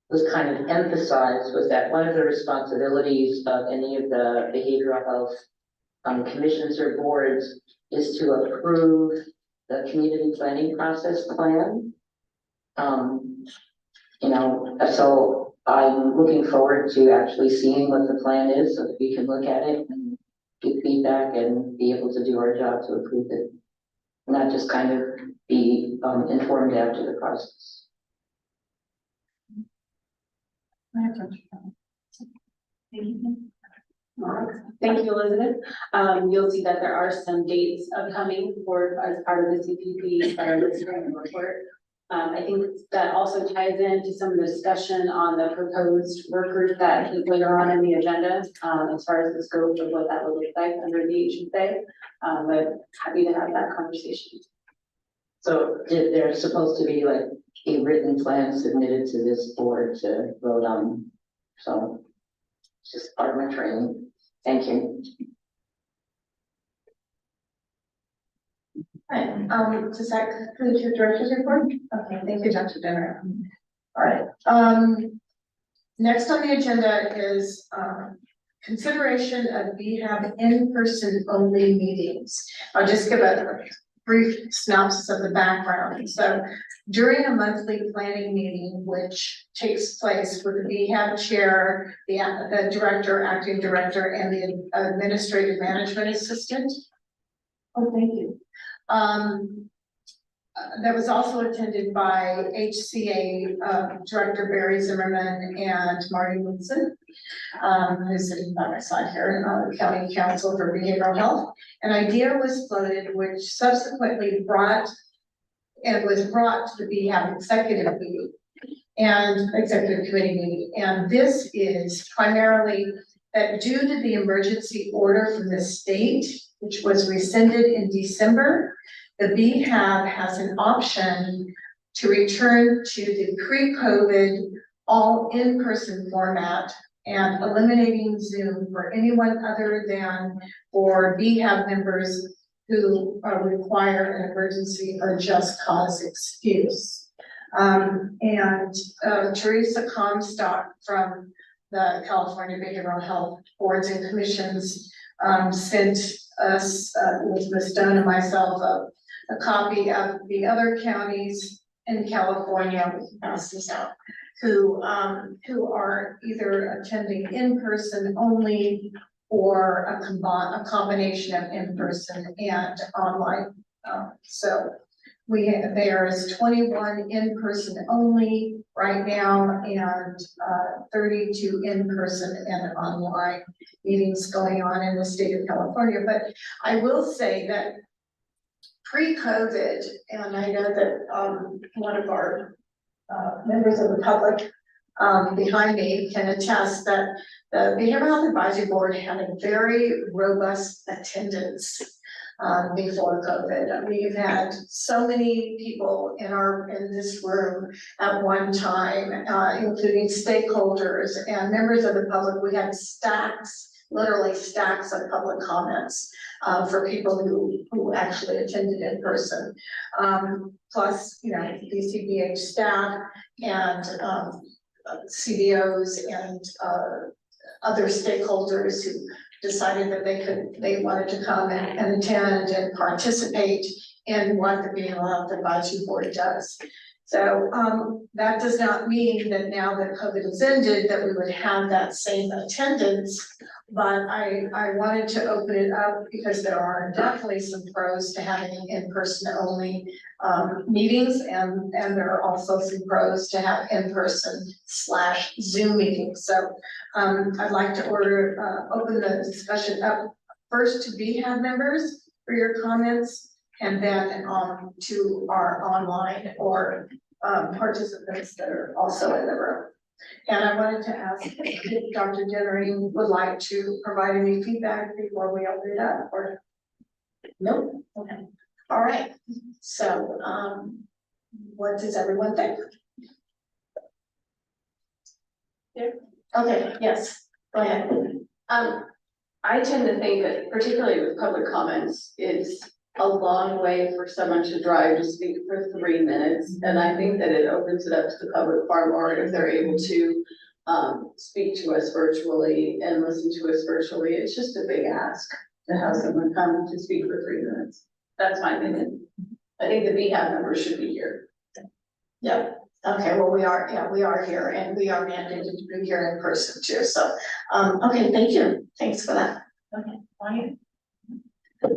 was kind of emphasized was that one of the responsibilities of any of the behavioral health commissions or boards is to approve the community planning process plan. You know, so I'm looking forward to actually seeing what the plan is, so that we can look at it and get feedback and be able to do our job to approve it. Not just kind of be informed after the process. Thank you, Elizabeth. You'll see that there are some dates upcoming for as part of the CPP that are listed in the report. I think that also ties into some of the discussion on the proposed work group that is later on in the agenda, as far as the scope of what that would look like under the HSA. But happy to have that conversation. So there's supposed to be like a written plan submitted to this board to vote on. So it's just part of my training. Thank you. Right, does that conclude your director's report? Okay, thank you, Dr. Denner. All right, next on the agenda is, consideration of BHAB in-person only meetings. I'll just give a brief synopsis of the background. So during a monthly planning meeting, which takes place with the BHAB chair, the director, acting director, and the administrative management assistant. Oh, thank you. That was also attended by HCA Director Barry Zimmerman and Marty Woodson, who's sitting by my side here, County Council for Behavioral Health. An idea was floated, which subsequently was brought to the BHAB executive meeting and executive committee meeting. And this is primarily that due to the emergency order from the state, which was rescinded in December, the BHAB has an option to return to the pre-COVID all in-person format and eliminating Zoom for anyone other than for BHAB members who require an emergency or just cause excuse. Teresa Comstock from the California Behavioral Health Boards and Commissions sent us, with Ms. Stone and myself, a copy of the other counties in California, we can pass this out, who are either attending in person only or a combination of in person and online. So there is 21 in person only right now and 32 in person and online meetings going on in the state of California. But I will say that pre-COVID, and I know that one of our members of the public behind me can attest that the Behavioral Health Advisory Board had a very robust attendance before COVID. We've had so many people in this room at one time, including stakeholders and members of the public. We had literally stacks of public comments for people who actually attended in person. Plus, BCBH staff and CBOs and other stakeholders who decided that they wanted to come and attend and participate in what the Behavioral Health Advisory Board does. So that does not mean that now that COVID has ended that we would have that same attendance, but I wanted to open it up because there are definitely some pros to having in-person only meetings, and there are also some pros to have in-person / Zoom meetings. So I'd like to open the discussion up first to BHAB members for your comments, and then to our online or participants that are also in the room. And I wanted to ask if Dr. Dennering would like to provide any feedback before we open it up, or nope? Okay. All right. So what does everyone think? Yeah. Okay, yes, go ahead. I tend to think that particularly with public comments, it's a long way for someone to drive to speak for 3 minutes. And I think that it opens it up to the public far more if they're able to speak to us virtually and listen to us virtually. It's just a big ask to have someone come to speak for 3 minutes. That's my opinion. I think the BHAB members should be here. Yep, okay, well, we are here and we are mandated to be here in person too, so, okay, thank you, thanks for that. Okay, fine.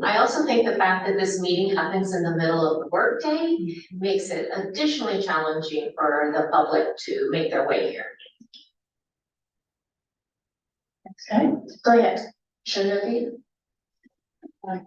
I also think the fact that this meeting happens in the middle of the workday makes it additionally challenging for the public to make their way here. Okay, go ahead, Genevieve.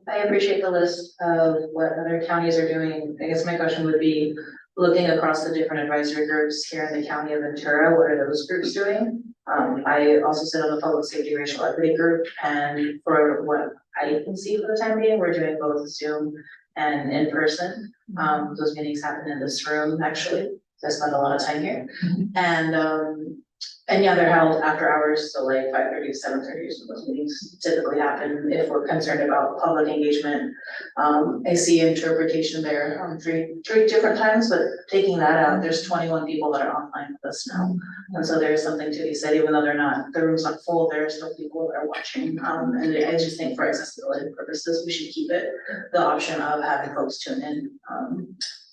I appreciate the list of what other counties are doing. I guess my question would be, looking across the different advisory groups here in the county of Ventura, what are those groups doing? I also sit on the public safety racial equity group, and for what I can see for the time being, we're doing both Zoom and in person. Those meetings happen in this room, actually. I spend a lot of time here. And yeah, they're held after hours, so like 5:30 to 7:30 is when those meetings typically happen if we're concerned about public engagement. I see interpretation there three different times, but taking that out, there's 21 people that are online with us now. And so there is something to be said, even though the room's not full, there are still people that are watching. And I just think for accessibility purposes, we should keep it the option of having folks tune in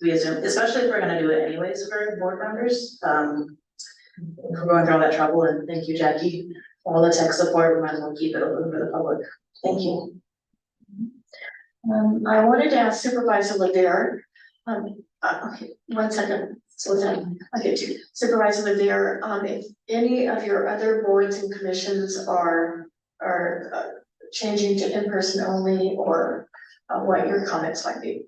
via Zoom, especially if we're gonna do it anyways for board members. If we're going through all that trouble, and thank you, Jackie, for all the tech support, we might as well keep it open for the public. Thank you. I wanted to ask Supervisor Ladere, okay, 1 second, slow down, I'll get to Supervisor Ladere, if any of your other boards and commissions are changing to in-person only, or what your comments might be.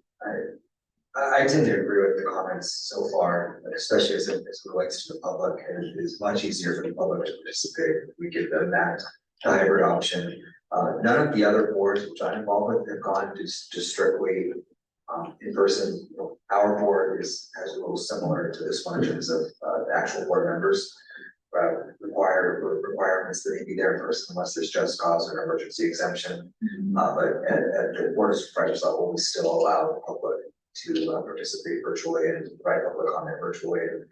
I tend to agree with the comments so far, especially as it relates to the public, and it is much easier for the public to participate. We give them that hybrid option. None of the other boards which I'm involved with have gone to strictly in person. You know, our board has a little similar to this one in terms of the actual board members requirements that they be there in person unless there's just cause or an emergency exemption. But at the board of supervisors level, we still allow the public to participate virtually and provide public comment virtually. And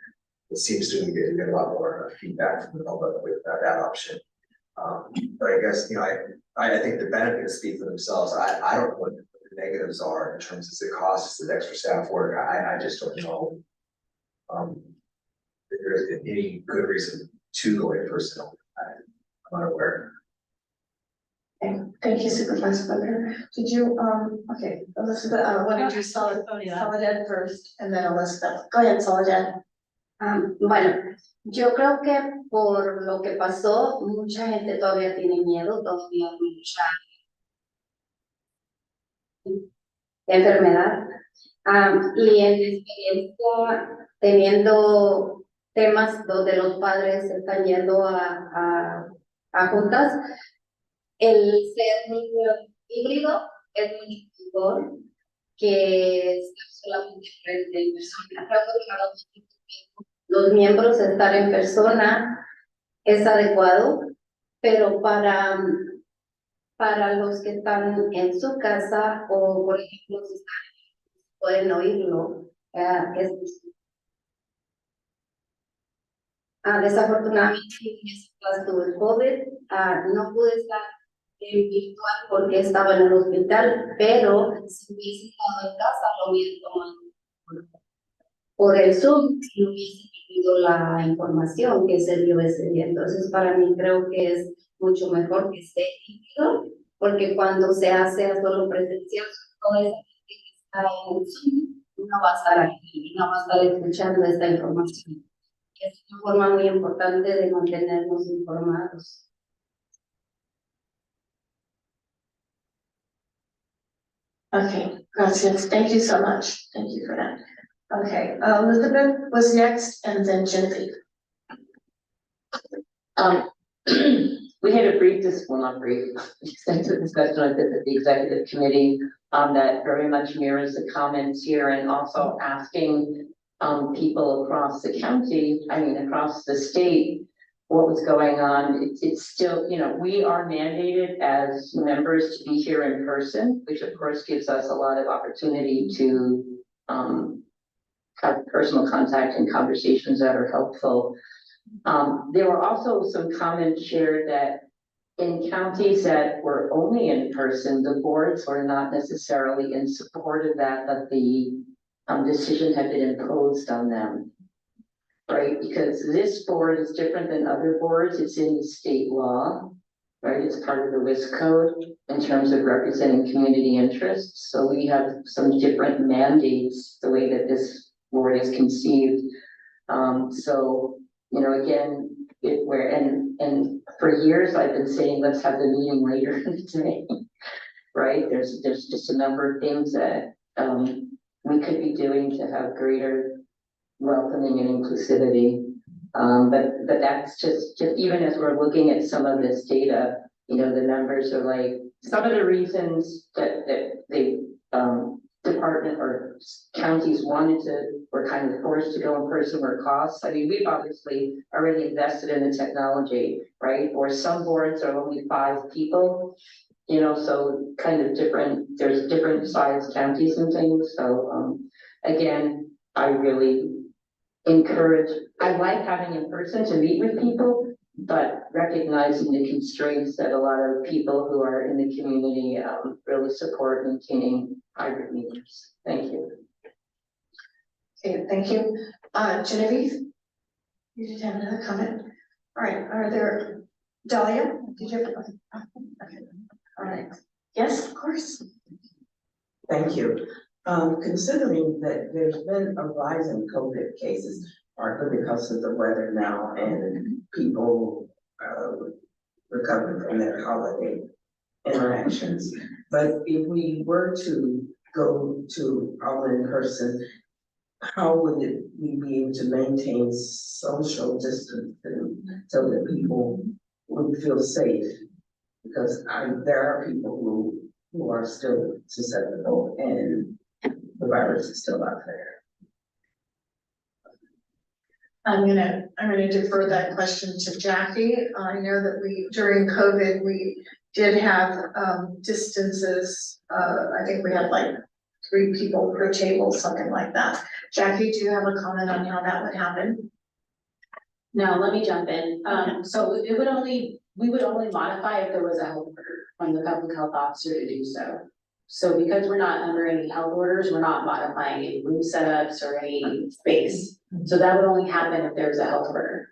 it seems to get a lot more feedback from the public with that option. But I guess, you know, I think the benefits speak for themselves. I don't know what the negatives are in terms of the costs, the extra staff work. I just don't know if there's any good reason to go in person. I'm not aware. Okay, thank you, Supervisor Butler. Did you, okay, Elizabeth, why don't you Soledad first, and then Elizabeth. Go ahead, Soledad. Bueno, yo creo que por lo que pasó, mucha gente todavía tiene miedo, todavía hay mucha enfermedad. Y en mi experiencia, teniendo temas donde los padres están yendo a juntas, el ser híbrido es muy mejor que estar solamente frente en persona. Creo que los miembros estar en persona es adecuado, pero para los que están en su casa o por ejemplo si pueden oírlo, desafortunadamente en ese caso tuve COVID, no pude estar en virtual porque estaba en el hospital, pero si hubiese estado en casa lo hubiese tomado por el Zoom y hubiese tenido la información que se dio ese día. Entonces para mí creo que es mucho mejor que esté híbrido, porque cuando se hace a solo presencial, toda esa gente que está en Zoom no va a estar aquí, no va a estar escuchando esta información. Es una forma muy importante de mantenernos informados. Okay, gracias. Thank you so much. Thank you for that. Okay, Elizabeth was next, and then Genevieve. We had a brief, extensive discussion like this at the executive committee that very much mirrors the comments here, and also asking people across the county, across the state, what was going on. It's still, we are mandated as members to be here in person, which of course gives us a lot of opportunity to have personal contact and conversations that are helpful. There were also some comments shared that in counties that were only in person, the boards were not necessarily in support of that, but the decision had been imposed on them. Right, because this board is different than other boards. It's in the state law, right? It's part of the WIS code in terms of representing community interests. So we have some different mandates, the way that this board is conceived. Again, and for years I've been saying, let's have the meeting later in the day, right? There's just a number of things that we could be doing to have greater welcoming and inclusivity. But that's just even as we're looking at some of this data, the numbers are like, some of the reasons that the department or counties were kind of forced to go in person were costs. I mean, we've obviously already invested in the technology, right? Or some boards are only 5 people, so kind of there's different size counties and things. So again, I really I like having in person to meet with people, but recognizing the constraints that a lot of people who are in the community really support maintaining hybrid meetings. Thank you. Okay, thank you. Genevieve, you did have another comment. All right, are there, Dahlia, did you have a okay. All right. Yes, of course. Thank you. Considering that there's been a rise in COVID cases, partly because of the weather now and people recovering from their holiday interactions. But if we were to go to all in person, how would we be able to maintain social distancing so that people would feel safe? Because there are people who are still susceptible and the virus is still out there. I'm gonna defer that question to Jackie. I know that during COVID, we did have distances. I think we had like 3 people per table, something like that. Jackie, do you have a comment on how that would happen? No, let me jump in. So we would only modify if there was a health order from the public health officer to do so. So because we're not under any health orders, we're not modifying any room setups or any space. So that would only happen if there's a health order.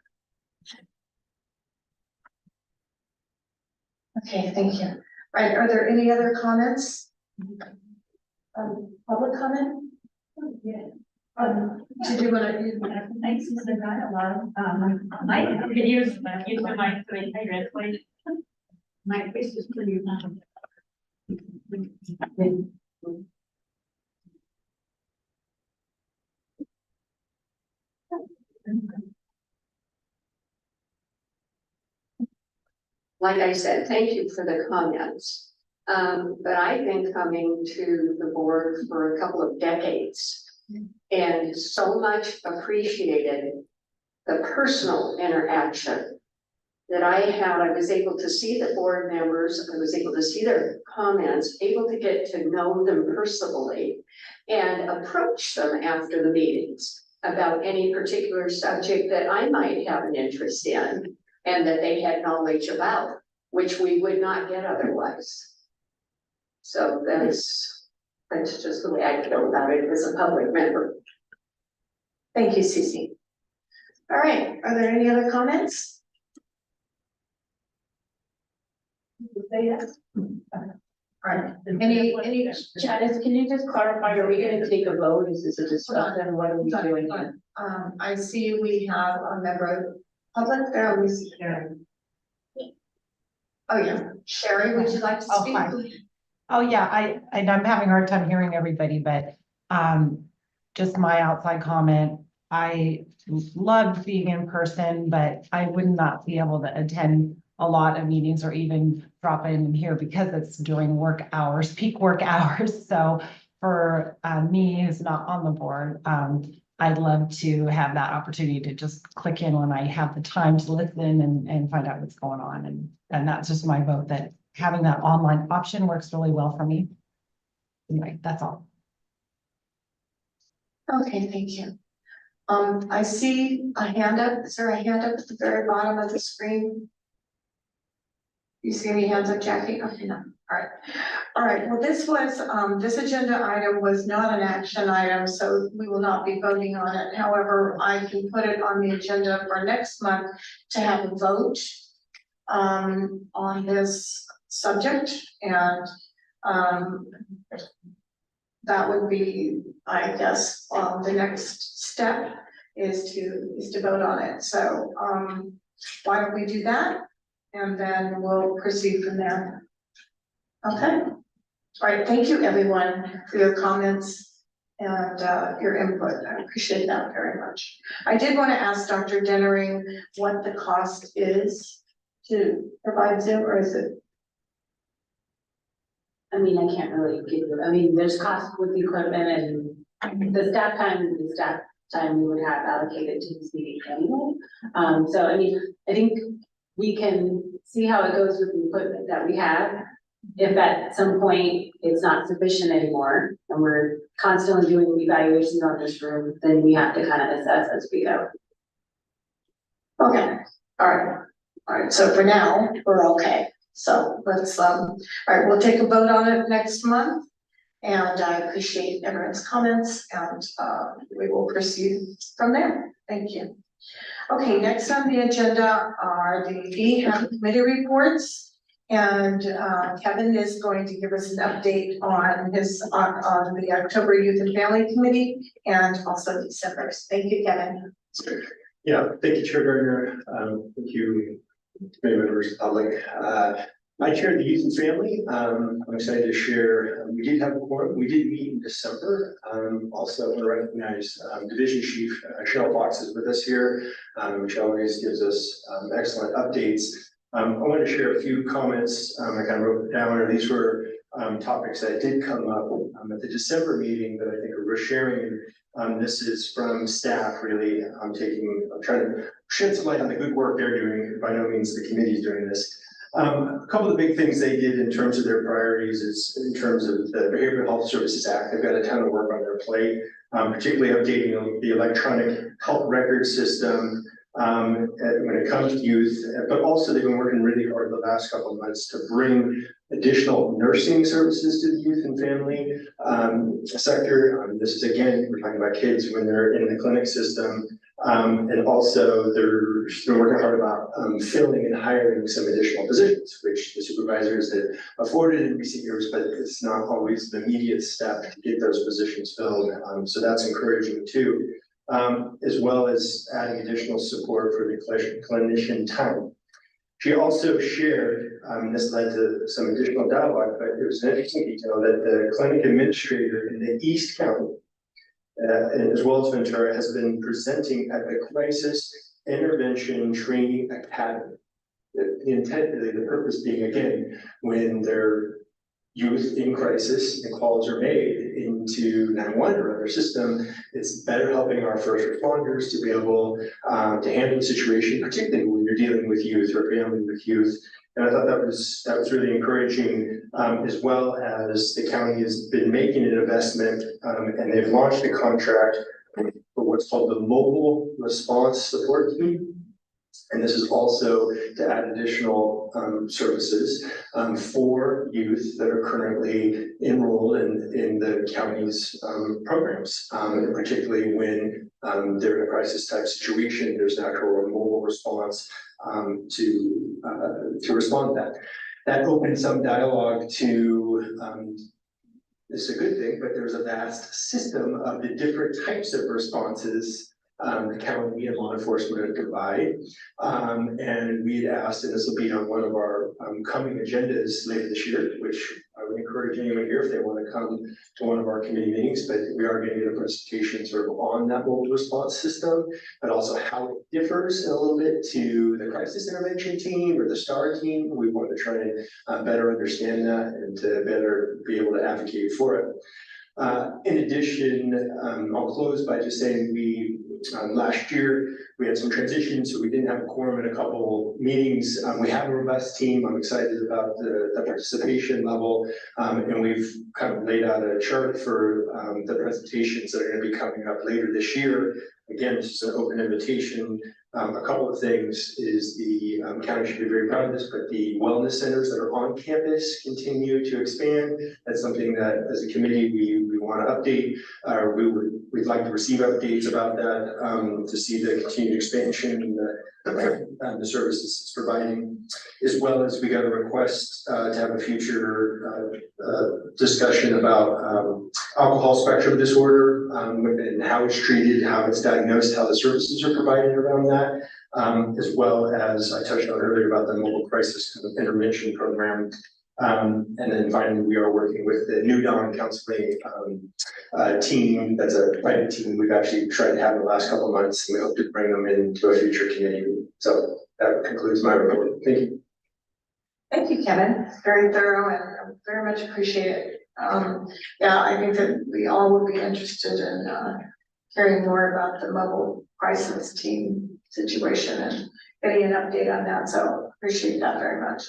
Okay, thank you. All right, are there any other comments? Public comment? Yeah. Did you want to? Thanks for the dialogue. I could use my mic to translate. My face is pretty. Like I said, thank you for the comments. But I've been coming to the board for a couple of decades and so much appreciated the personal interaction that I had. I was able to see the board members, I was able to see their comments, able to get to know them personally and approach them after the meetings about any particular subject that I might have an interest in and that they had knowledge about, which we would not get otherwise. So that's just the way I feel about it as a public member. Thank you, Cece. All right, are there any other comments? Say yes. All right, any, Janice, can you just clarify, are we gonna take a vote? Is this a discussion? What are we doing here? I see we have a member of public there, we see Sherry. Oh, yeah, Sherry, would you like to speak? Oh, yeah, and I'm having a hard time hearing everybody, but just my outside comment. I loved being in person, but I would not be able to attend a lot of meetings or even drop in here because it's during work hours, peak work hours. So for me, who's not on the board, I'd love to have that opportunity to just click in when I have the time to listen and find out what's going on. And that's just my vote, that having that online option works really well for me. Anyway, that's all. Okay, thank you. I see a hand up. Is there a hand up at the very bottom of the screen? You see any hands up, Jackie? Okay, no. All right. All right. Well, this was, this agenda item was not an action item, so we will not be voting on it. However, I can put it on the agenda for next month to have a vote on this subject, and that would be, I guess, the next step is to vote on it. So why don't we do that? And then we'll proceed from there. Okay. All right. Thank you, everyone, for your comments and your input. I appreciate that very much. I did want to ask Dr. Dennering what the cost is to provide Zoom, or is it? I mean, I can't really give you, I mean, there's cost with the equipment and the staff time we would have allocated to this meeting anyway. So I mean, I think we can see how it goes with the equipment that we have. If at some point it's not sufficient anymore and we're constantly doing evaluations on this room, then we have to kind of assess as we go. Okay. All right. All right. So for now, we're okay. So let's, all right, we'll take a vote on it next month. And I appreciate everyone's comments, and we will proceed from there. Thank you. Okay, next on the agenda are the BHAB committee reports. And Kevin is going to give us an update on his, on the October Youth and Family Committee and also December's. Thank you, Kevin. Yeah, thank you, Chair Gardner. Thank you, committee members, public. I chair the Youth and Family. I'm excited to share. We did meet in December. Also, I want to recognize Division Chief Cheryl Fox is with us here. Which always gives us excellent updates. I want to share a few comments. I kind of wrote down, and these were topics that did come up at the December meeting that I think are worth sharing. This is from staff, really. I'm trying to shed some light on the good work they're doing. By no means the committee is doing this. A couple of the big things they did in terms of their priorities is in terms of the Behavioral Health Services Act. They've got a ton of work on their plate, particularly updating the electronic health record system when it comes to youth, but also they've been working really hard the last couple of months to bring additional nursing services to the youth and family sector. This is, again, we're talking about kids when they're in the clinic system. And also they're working hard about filling and hiring some additional positions, which the supervisors had afforded in recent years, but it's not always the immediate step to get those positions filled. So that's encouraging too, as well as adding additional support for the clinician time. She also shared, this led to some additional dialogue, but it was an interesting detail that the clinic administrator in the East County, as well as Ventura, has been presenting at the Crisis Intervention Training Academy. The intent, the purpose being, again, when their youth in crisis and calls are made into 911 or other system, it's better helping our first responders to be able to handle the situation, particularly when you're dealing with youth or family with youth. And I thought that was really encouraging, as well as the county has been making an investment, and they've launched a contract for what's called the Mobile Response Support Team. And this is also to add additional services for youth that are currently enrolled in the county's programs, and particularly when they're in a crisis type situation. There's an actual mobile response to respond to that. That opens some dialogue to this is a good thing, but there's a vast system of the different types of responses the county and law enforcement provide. And we had asked, and this will be on one of our coming agendas later this year, which I would encourage anyone here if they want to come to one of our committee meetings, but we are going to get a presentation sort of on that mobile response system, but also how it differs a little bit to the crisis intervention team or the STAR team. We want to try and better understand that and to better be able to advocate for it. In addition, I'll close by just saying last year, we had some transitions, so we didn't have a quorum in a couple meetings. We have a robust team. I'm excited about the participation level. And we've kind of laid out a chart for the presentations that are going to be coming up later this year. Again, this is an open invitation. A couple of things is the county should be very proud of this, but the wellness centers that are on campus continue to expand. That's something that as a committee, we want to update. We'd like to receive updates about that to see the continued expansion and the services it's providing, as well as we got a request to have a future discussion about alcohol spectrum disorder and how it's treated, how it's diagnosed, how the services are provided around that, as well as I touched on earlier about the mobile crisis kind of intervention program. And then finally, we are working with the New Dawn Counseling team. That's a private team we've actually tried to have in the last couple of months, and we hope to bring them into a future committee. So that concludes my report. Thank you. Thank you, Kevin. Very thorough and very much appreciated. Yeah, I think that we all would be interested in hearing more about the mobile crisis team situation and getting an update on that. So appreciate that very much.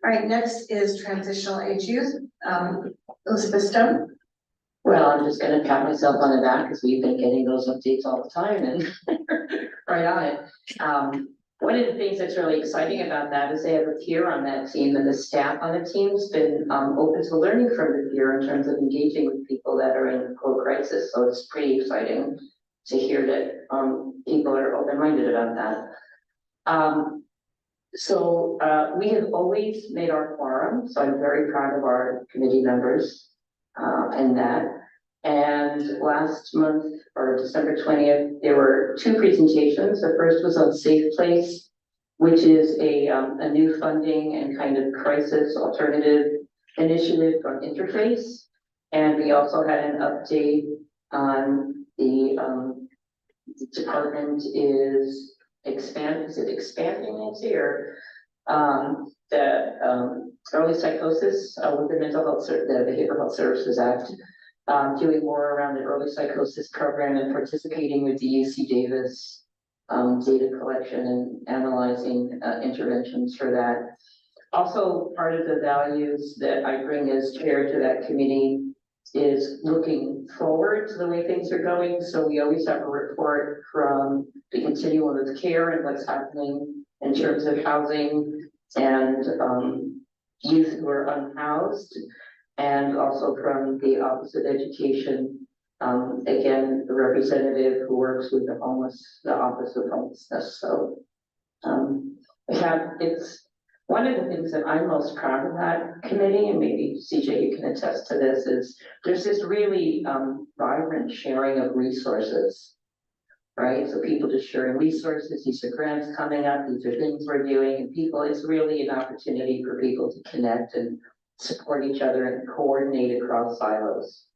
All right, next is transitional age youth. Elizabeth Stone. Well, I'm just gonna pat myself on the back because we've been getting those updates all the time and right on it. One of the things that's really exciting about that is they have a peer on that team, and the staff on the team has been open to learning from the peer in terms of engaging with people that are in crisis. So it's pretty exciting to hear that people are open-minded about that. So we have always made our quorum, so I'm very proud of our committee members and that. And last month, or December 20th, there were 2 presentations. The first was on Safe Place, which is a new funding and kind of crisis alternative initiative from Interface. And we also had an update on the department is expanding Nancy, or the early psychosis with the mental health, the Behavioral Health Services Act, doing more around the early psychosis program and participating with the UC Davis data collection and analyzing interventions for that. Also, part of the values that I bring as chair to that committee is looking forward to the way things are going. So we always have a report from the continuum of care and what's happening in terms of housing and youth who are unhoused, and also from the Office of Education, again, the representative who works with the Office of Homelessness. So it's one of the things that I'm most proud of that committee, and maybe CJ, you can attest to this, is there's this really vibrant sharing of resources, right? So people just sharing resources, these are grants coming up, these are things we're doing, and people, it's really an opportunity for people to connect and support each other and coordinate across silos.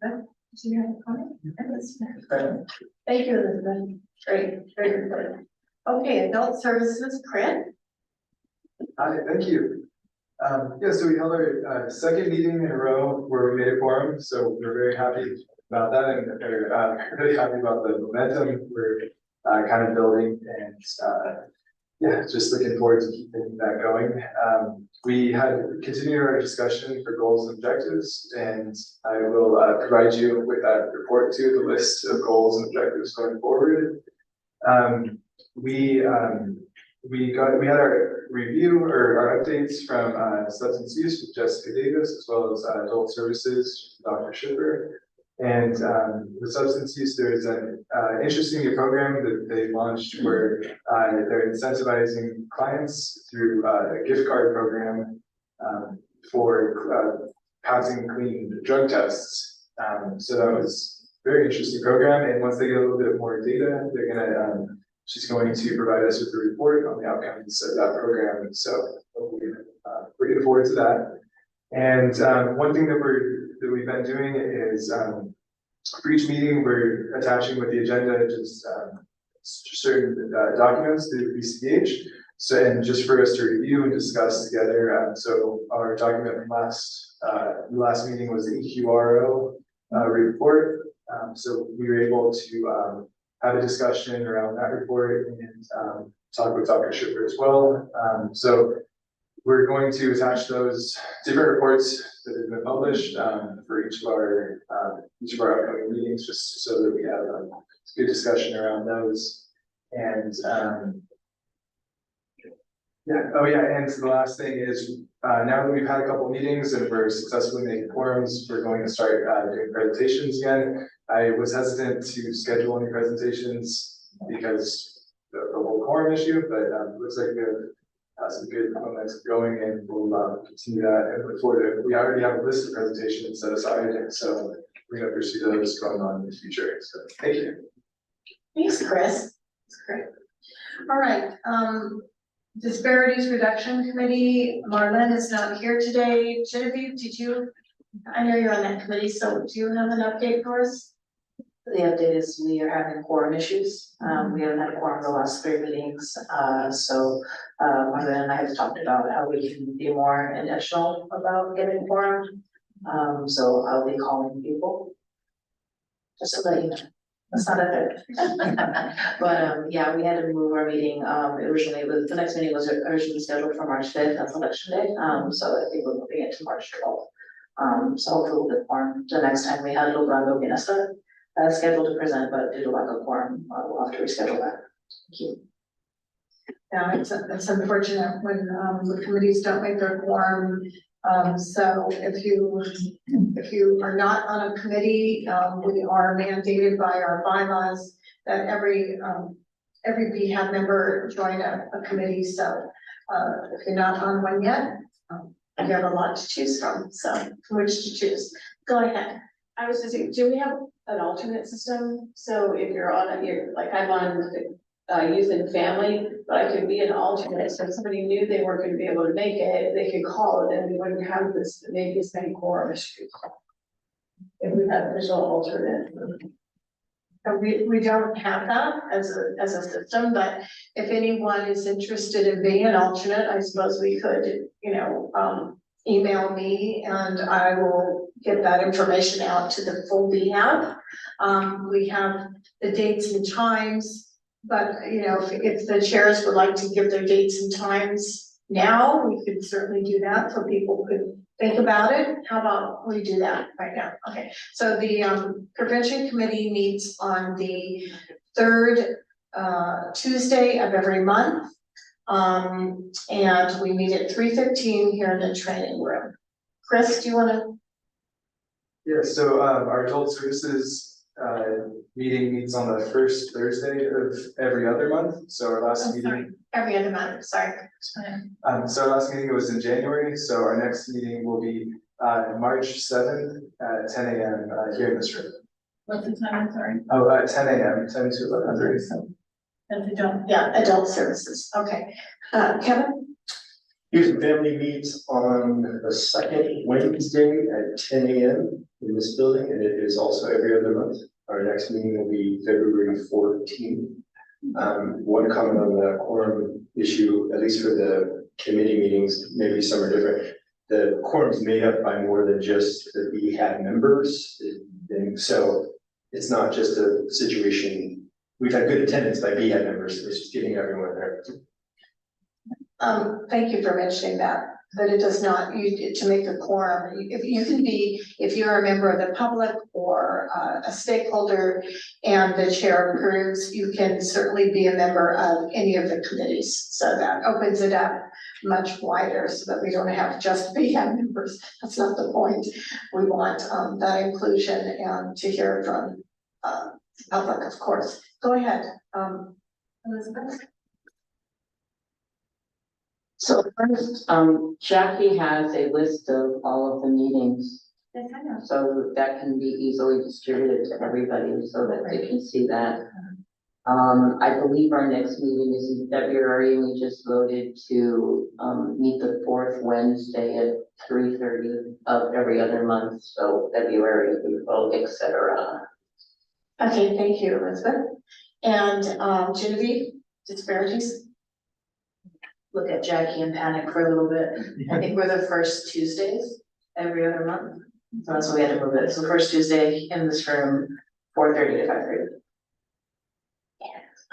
Do you have a comment? Thank you, Elizabeth. Great, very good. Okay, adult services, print. Hi, thank you. Yeah, so we held our second meeting in a row where we made a quorum, so we're very happy about that, and really happy about the momentum we're kind of building, and yeah, just looking forward to keeping that going. We had continued our discussion for goals and objectives, and I will provide you with that report too, the list of goals and objectives going forward. We had our review or our updates from substance use with Jessica Davis, as well as adult services, Dr. Schiffer. And with substance use, there's an interesting new program that they launched where they're incentivizing clients through a gift card program for passing clean drug tests. So that was a very interesting program. And once they get a little bit more data, they're gonna she's going to provide us with a report on the outcomes of that program. So we're looking forward to that. And one thing that we've been doing is for each meeting, we're attaching with the agenda just certain documents through BCH. So, and just for us to review and discuss together, so our document from the last meeting was the EQRO report. So we were able to have a discussion around that report and talk with Dr. Schiffer as well. So we're going to attach those different reports that have been published for each of our upcoming meetings, just so that we have a good discussion around those. And and the last thing is, now that we've had a couple meetings and we're successfully making quorums, we're going to start doing presentations again. I was hesitant to schedule any presentations because the whole quorum issue, but it looks like we have some good momentum going, and we'll continue that and look forward to. We already have a list of presentations set aside, so we're going to pursue those going on in the future. So thank you. Thanks, Chris. That's great. All right. Disparities Reduction Committee, Marlene is not here today. Genevieve, I know you're on that committee, so do you have an update for us? The update is we are having quorum issues. We haven't had a quorum the last 3 meetings. So Marlene and I have talked about how we can be more intentional about getting quorum. So I'll be calling people. Just to let you know. That's not a thing. But yeah, we had to move our meeting. The next meeting was originally scheduled for March 5th, that's election day. So I think we're moving it to March 12th. So hopefully we'll get quorum. The next time we had Logrando Binesta scheduled to present, but due to lack of quorum, we'll have to reschedule that. Thank you. Yeah, it's unfortunate when the committees don't make their quorum. So if you are not on a committee, we are mandated by our bylaws that every BHAB member join a committee. So if you're not on one yet, you have a lot to choose from. So from which to choose. Go ahead. I was just saying, do we have an alternate system? So if you're on I'm on youth and family, but I could be an alternate. So if somebody knew they weren't going to be able to make it, they could call it and we wouldn't have maybe as many quorum issues. If we had a visual alternate. We don't have that as a system, but if anyone is interested in being an alternate, I suppose we could, email me and I will get that information out to the full BHAB. We have the dates and times, but if the chairs would like to give their dates and times now, we could certainly do that so people could think about it. How about we do that right now? Okay, so the prevention committee meets on the 3rd Tuesday of every month. And we meet at 3:15 here in the training room. Chris, do you want to? Yeah, so our adult services meeting meets on the first Thursday of every other month. So our last meeting. Every other month, sorry. So our last meeting was in January. So our next meeting will be March 7th at 10 a.m. Here in this room. What's the time, I'm sorry? Oh, 10 a.m., 10 to 11:30. Adult services, okay. Kevin? Youth and Family meets on the 2nd Wednesday at 10 a.m. in this building, and it is also every other month. Our next meeting will be February 14th. One comment on the quorum issue, at least for the committee meetings, maybe some are different. The quorum is made up by more than just the BHAB members, and so it's not just a situation. We've had good attendance by BHAB members, it's just getting everyone there. Thank you for mentioning that it does not, to make a quorum, if you're a member of the public or a stakeholder and the chair approves, you can certainly be a member of any of the committees. So that opens it up much wider so that we don't have just BHAB members. That's not the point. We want that inclusion and to hear from the public, of course. Go ahead, Elizabeth. So first, Jackie has a list of all of the meetings. Yes, I know. So that can be easily distributed to everybody so that they can see that. I believe our next meeting is in February, and we just voted to meet the 4th Wednesday at 3:30 of every other month. So February, April, etc. Okay, thank you, Elizabeth. And Genevieve, disparities? look at Jackie and panic for a little bit. I think we're the first Tuesdays every other month. So that's what we had to move it. So first Tuesday in this room, 4:30 to 5:30.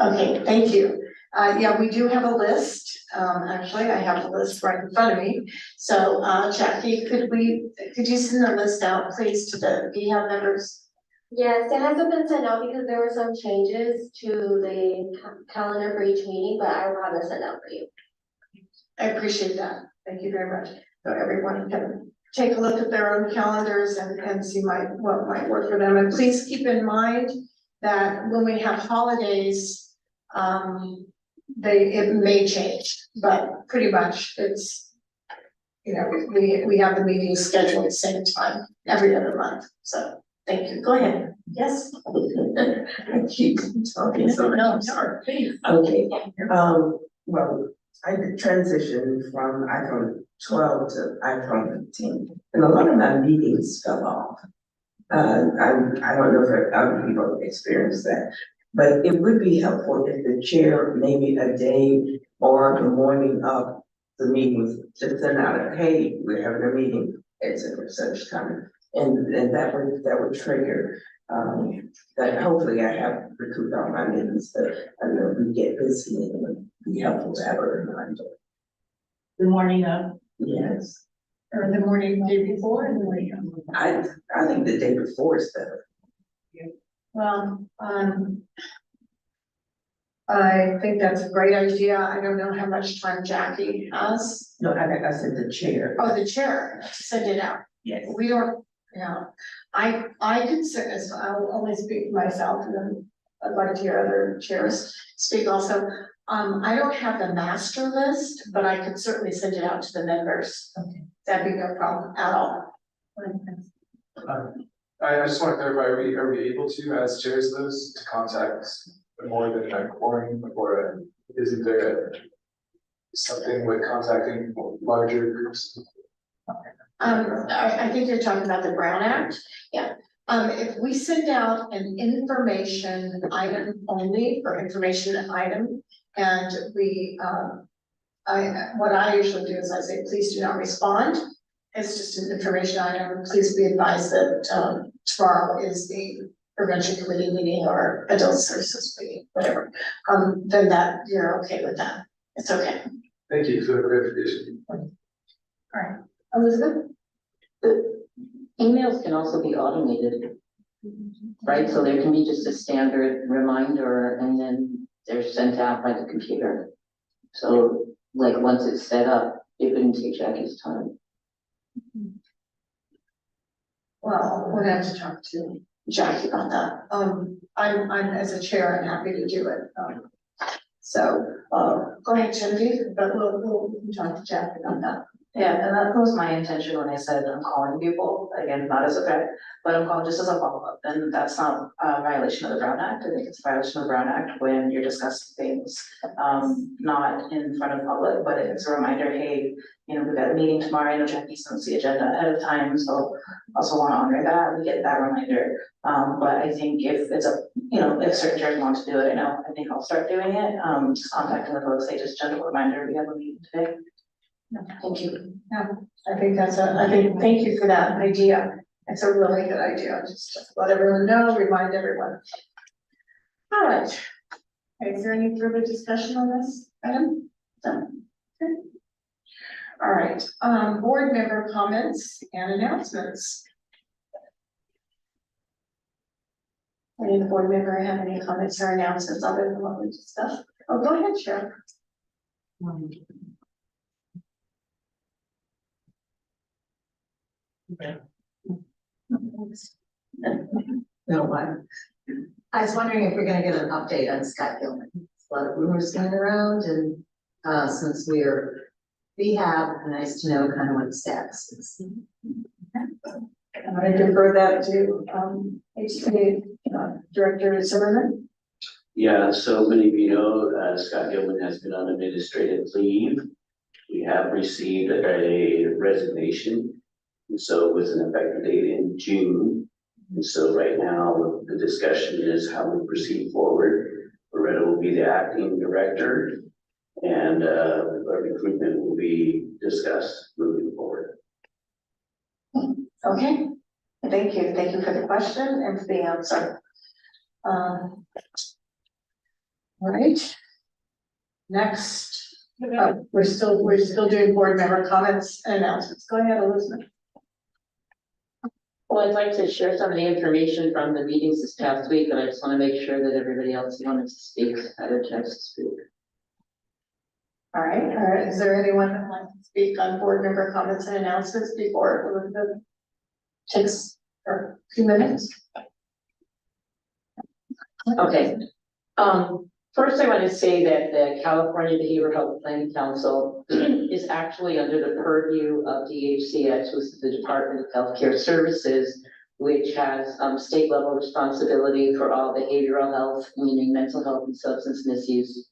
Okay, thank you. Yeah, we do have a list. Actually, I have the list right in front of me. So, Jackie, could you send the list out, please, to the BHAB members? Yes, it hasn't been sent out because there were some changes to the calendar for each meeting, but I will have it sent out for you. I appreciate that. Thank you very much. So everyone can take a look at their own calendars and see what might work for them. And please keep in mind that when we have holidays, it may change, but pretty much it's, you know, we have the meetings scheduled at the same time every other month. So thank you. Go ahead. Yes. I keep talking so much. No, please. Okay, well, I did transition from iPhone 12 to iPhone 15, and a lot of my meetings fell off. I don't know if other people experienced that, but it would be helpful if the chair, maybe a day or the morning of the meeting, just send out a, hey, we're having a meeting at such time. And that would trigger, that hopefully I have recouped all my meetings, but I know we get busy and it would be helpful to have a reminder. The morning of? Yes. Or the morning, day before, and the morning of. I think the day before is better. Well, I think that's a great idea. I don't know how much time Jackie has. No, I said the chair. Oh, the chair, to send it out. Yes. We don't, yeah, I could say, so I'll only speak for myself, and then I'd like to hear other chairs speak also. I don't have the master list, but I could certainly send it out to the members. Okay. That'd be no problem at all. I just want to clarify, are we able to, as chairs of those, to contact more than a quorum, or isn't there something with contacting larger groups? I think you're talking about the Brown Act, yeah. If we send out an information item only for information item, and what I usually do is I say, please do not respond. It's just an information item. Please be advised that tomorrow is the prevention committee meeting or adult services meeting, whatever. Then that you're okay with that. It's okay. Thank you for the clarification. All right, Elizabeth? Emails can also be automated, right? So there can be just a standard reminder and then they're sent out by the computer. So like once it's set up, it wouldn't take Jackie's time. Well, we'll have to talk to Jackie about that. I'm as a chair, I'm happy to do it. Go ahead, Genevieve, but we'll talk to Jackie about that. Yeah, and that was my intention when I said I'm calling people, again, not as a threat, but I'm calling just as a follow-up, and that's not a violation of the Brown Act. I think it's a violation of the Brown Act when you're discussing things, not in front of public, but it's a reminder, hey, you know, we've got a meeting tomorrow, I know Jackie sends the agenda ahead of time, so also want to honor that, we get that reminder. But I think if it's if certain chairs want to do it, I think I'll start doing it, just contacting the folks, say just gentle reminder, we have a meeting today. No, thank you. No, I think thank you for that idea. It's a really good idea. Just let everyone know, remind everyone. All right. Okay, is there any further discussion on this item? No. Okay. All right, board member comments and announcements. Any of the board member have any comments or announcements other than what we discussed? Oh, go ahead, Sharon. No one. I was wondering if we're gonna get an update on Scott Gilman. There's a lot of rumors going around, and since we're BHAB, nice to know kind of what the status is. I'm gonna defer that to HCA Director Zimmerman. Yeah, so many of you know, Scott Gilman has been on administrative leave. We have received a resignation. And so with an effective date in June. And so right now, the discussion is how we proceed forward. Loretta will be the acting director. And our recruitment will be discussed moving forward. Okay, thank you for the question and for the answer. All right. Next, we're still doing board member comments and announcements. Go ahead, Elizabeth. Well, I'd like to share some of the information from the meetings this past week, and I just want to make sure that everybody else who wanted to speak had a chance to speak. All right. Is there anyone that wants to speak on board member comments and announcements before Elizabeth takes a few minutes? Okay. First, I want to say that the California Behavioral Health Planning Council is actually under the purview of DHCS, which is the Department of Healthcare Services, which has state level responsibility for all behavioral health, meaning mental health and substance misuse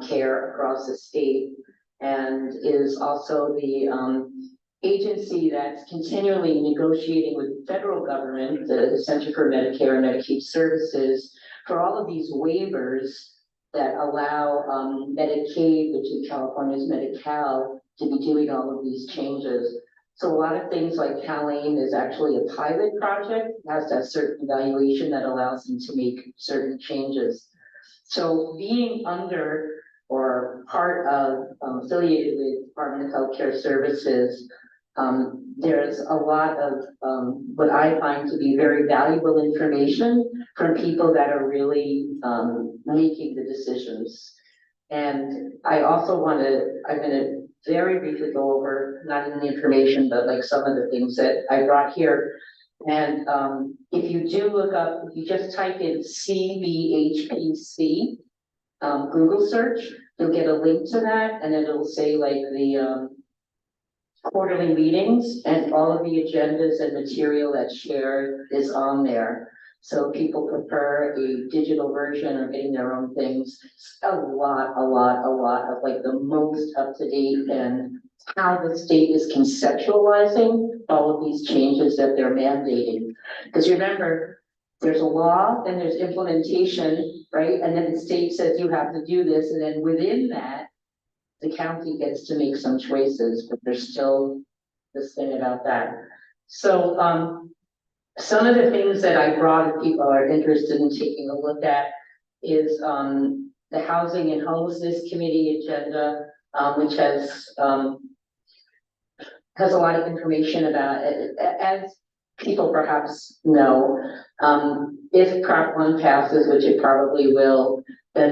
care across the state, and is also the agency that's continually negotiating with the federal government, the Center for Medicare and Medicaid Services, for all of these waivers that allow Medicaid, which in California is Medi-Cal, to be doing all of these changes. So a lot of things like CalAIM is actually a pilot project, it has to have certain evaluation that allows them to make certain changes. So being under or part of affiliated with Department of Healthcare Services, there's a lot of what I find to be very valuable information from people that are really making the decisions. And I also I'm going to very briefly go over, not in the information, but like some of the things that I brought here. And if you do look up, if you just type in CBHPC, Google search, you'll get a link to that, and then it'll say like the quarterly meetings, and all of the agendas and material that's shared is on there. So people prefer a digital version or getting their own things. A lot of like the most up to date and how the state is conceptualizing all of these changes that they're mandating. Because remember, there's a law and there's implementation, right? And then the state says you have to do this, and then within that, the county gets to make some choices, but there's still this thing about that. So some of the things that I brought, if people are interested in taking a look at, is the Housing and Homelessness Committee agenda, which has a lot of information about it. As people perhaps know, if Prop 1 passes, which it probably will, the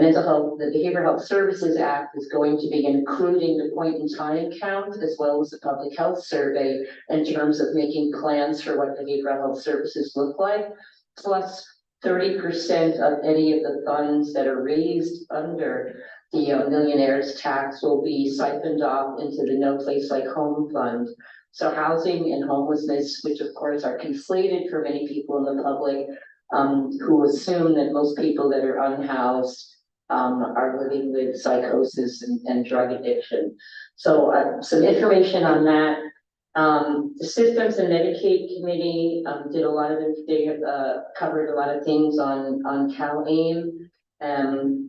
Behavioral Health Services Act is going to be including the point in time count as well as the public health survey in terms of making plans for what behavioral health services look like, plus 30% of any of the funds that are raised under the millionaire's tax will be siphoned off into the No Place Like Home fund. So housing and homelessness, which of course are conflated for many people in the public, who assume that most people that are unhoused are living with psychosis and drug addiction. So some information on that. The Systems and Medicaid Committee did a lot of, they covered a lot of things on CalAIM,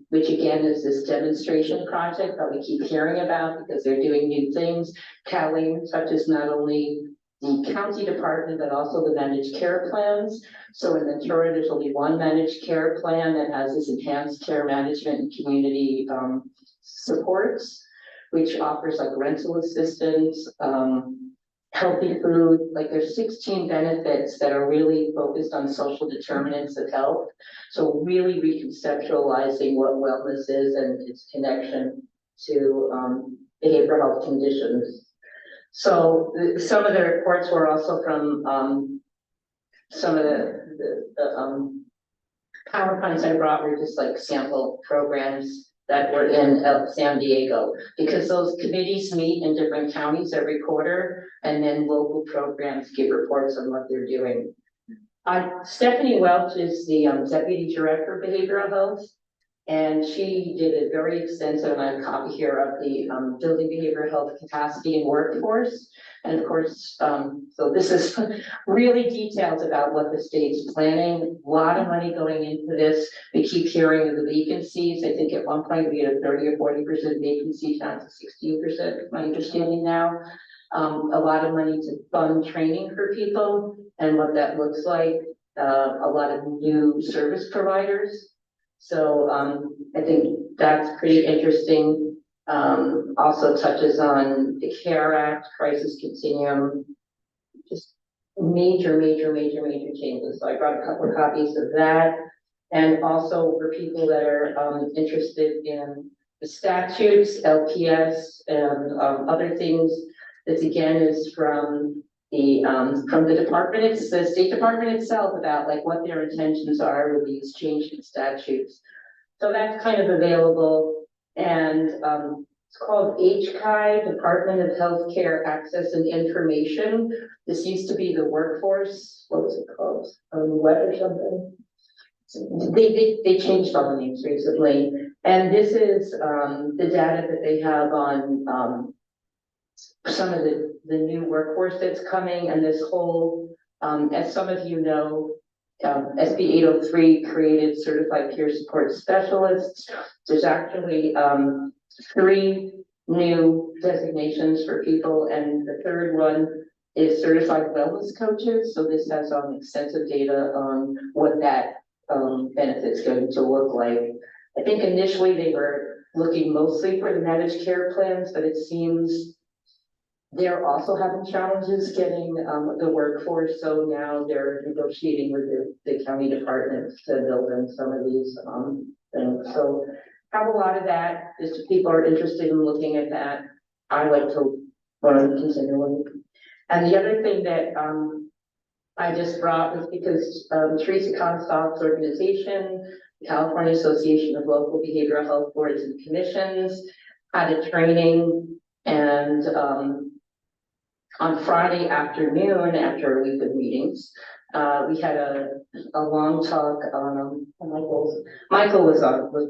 which again is this demonstration project that we keep hearing about because they're doing new things. CalAIM touches not only the county department, but also the managed care plans. So in Ventura, there's only one managed care plan that has this enhanced care management and community supports, which offers like rental assistance, healthy food, like there's 16 benefits that are really focused on social determinants of health. So really reconceptualizing what wellness is and its connection to behavioral health conditions. So some of the reports were also from some of the PowerPoints I brought were just like sample programs that were in San Diego, because those committees meet in different counties every quarter, and then local programs give reports on what they're doing. Stephanie Welch is the Deputy Director of Behavioral Health, and she did a very extensive, and I have a copy here of the Building Behavioral Health Capacity and Workforce. And of course, so this is really detailed about what the state's planning, a lot of money going into this. We keep hearing of the vacancies. I think at one point we had a 30 or 40% vacancies, down to 16%, my understanding now. A lot of money to fund training for people and what that looks like. A lot of new service providers. So I think that's pretty interesting. Also touches on the CARE Act, crisis continuum, just major changes. So I brought a couple of copies of that. And also for people that are interested in the statutes, LPS, and other things, this again is from the department, it's the State Department itself about like what their intentions are with these changing statutes. So that's kind of available, and it's called HCI, Department of Healthcare Access and Information. This used to be the workforce, what was it called? Web or something? They changed all the names recently, and this is the data that they have on some of the new workforce that's coming, and this whole, as some of you know, SB 803 created certified peer support specialists. There's actually 3 new designations for people, and the third one is certified wellness coaches. So this has extensive data on what that benefit's going to look like. I think initially they were looking mostly for the managed care plans, but it seems they're also having challenges getting the workforce, so now they're negotiating with the county departments to build in some of these things. So have a lot of that, just if people are interested in looking at that, I like to learn continually. And the other thing that I just brought was because Teresa Comstock's organization, the California Association of Local Behavioral Health Boards and Commissions, had a training, and on Friday afternoon, after a week of meetings, we had a long talk on Michael was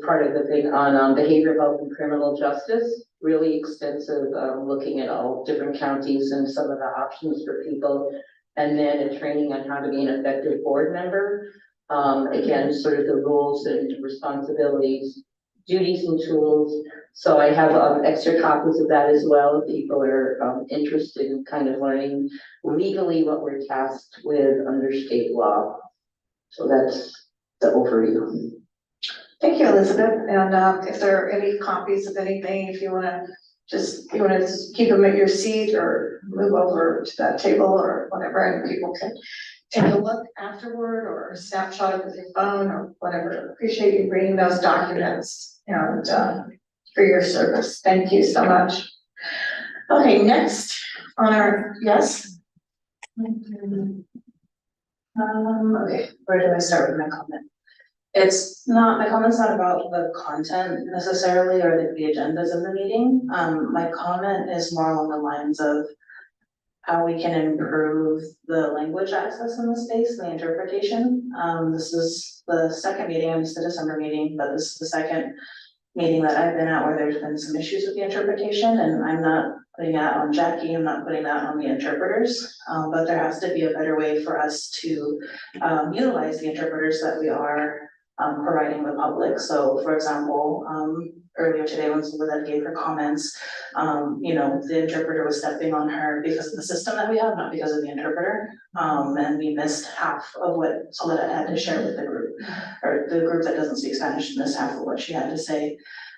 part of the thing on behavioral health and criminal justice, really extensive, looking at all different counties and some of the options for people, and then a training on how to be an effective board member. Again, sort of the rules and responsibilities, duties and tools. So I have extra copies of that as well if people are interested in kind of learning legally what we're tasked with under state law. So that's the overview. Thank you, Elizabeth. And if there are any copies of anything, if you want to keep them at your seat or move over to that table or whatever, and people can take a look afterward or a snapshot of your phone or whatever. Appreciate you bringing those documents and for your service. Thank you so much. Okay, next on our, yes? Okay, where do I start with my comment? My comment's not about the content necessarily or the agendas of the meeting. My comment is more along the lines of how we can improve the language access in the space, the interpretation. This is the second meeting, I missed the December meeting, but this is the second meeting that I've been at where there's been some issues with the interpretation, and I'm not putting that on Jackie, I'm not putting that on the interpreters, but there has to be a better way for us to utilize the interpreters that we are providing the public. So for example, earlier today when Soledad gave her comments, the interpreter was stepping on her because of the system that we have, not because of the interpreter. And we missed half of what Soledad had to share with the group, or the group that doesn't speak Spanish missed half of what she had to say.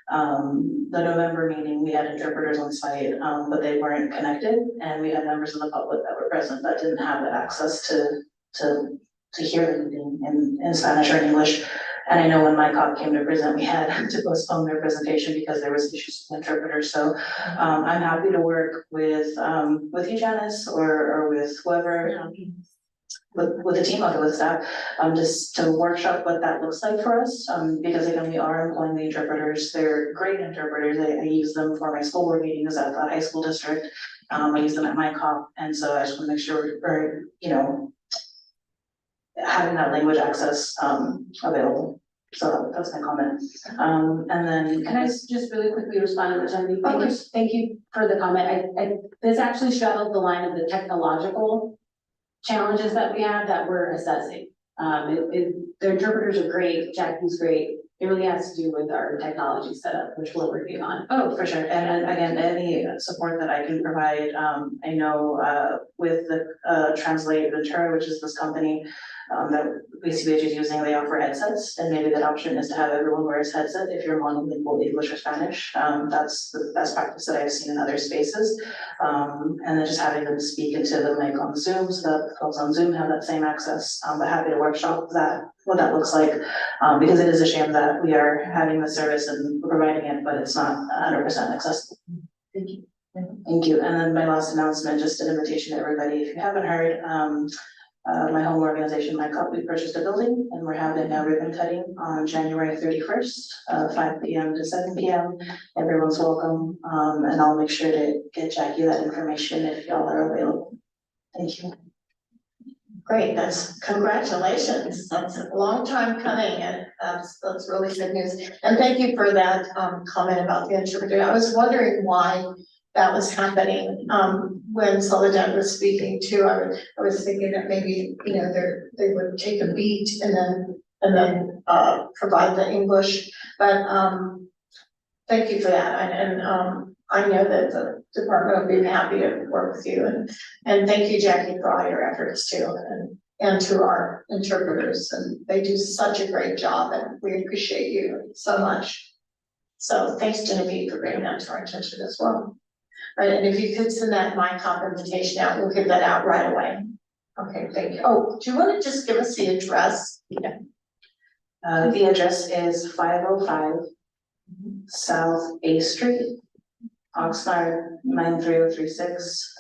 The November meeting, we had interpreters on site, but they weren't connected, and we had members of the public that were present that didn't have that access to hear the meeting in Spanish or in English. And I know when my COP came to present, we had to postpone their presentation because there was issues with interpreters. So I'm happy to work with you, Janice, or with whoever, with the team, with staff, just to workshop what that looks like for us. Because again, we are employing the interpreters. They're great interpreters. I use them for my school board meetings at the high school district. I use them at my COP, and so I just want to make sure we're, having that language access available. So that's my comment. And then. Can I just really quickly respond to the Jenny? Thank you for the comment. This actually straddles the line of the technological challenges that we have that we're assessing. The interpreters are great, Jackie's great. It really has to do with our technology setup, which we're working on. Oh, for sure. And again, any support that I can provide, I know, with the Translate Ventura, which is this company that BCBH is using, they offer headsets, and maybe that option is to have everyone wear a headset if you're monolingual English or Spanish. That's the best practice that I've seen in other spaces. And then just having them speak into the mic on Zoom, so that folks on Zoom have that same access. But happy to workshop that, what that looks like, because it is a shame that we are having the service and we're providing it, but it's not 100% accessible. Thank you. Thank you. And then my last announcement, just an invitation to everybody. If you haven't heard, my home organization, My Cup, we purchased a building and we're having a ribbon cutting on January 31st, 5 p.m. to 7 p.m. Everyone's welcome. And I'll make sure to get Jackie that information if y'all are available. Thank you. Great, congratulations. That's a long time coming and that's really good news. And thank you for that comment about the interpreter. I was wondering why that was happening when Soledad was speaking too. I was thinking that maybe, you know, they would take a beat and then provide the English. But thank you for that. And I know that the department will be happy to work with you, and thank you, Jackie, for all your efforts too, and to our interpreters, and they do such a great job, and we appreciate you so much. So thanks, Genevieve, for bringing that to our attention as well. Right, and if you could send that My Cup invitation out, we'll get that out right away. Okay, thank you. Oh, do you want to just give us the address? Yeah. The address is 505 South A Street, Oxnard 93036.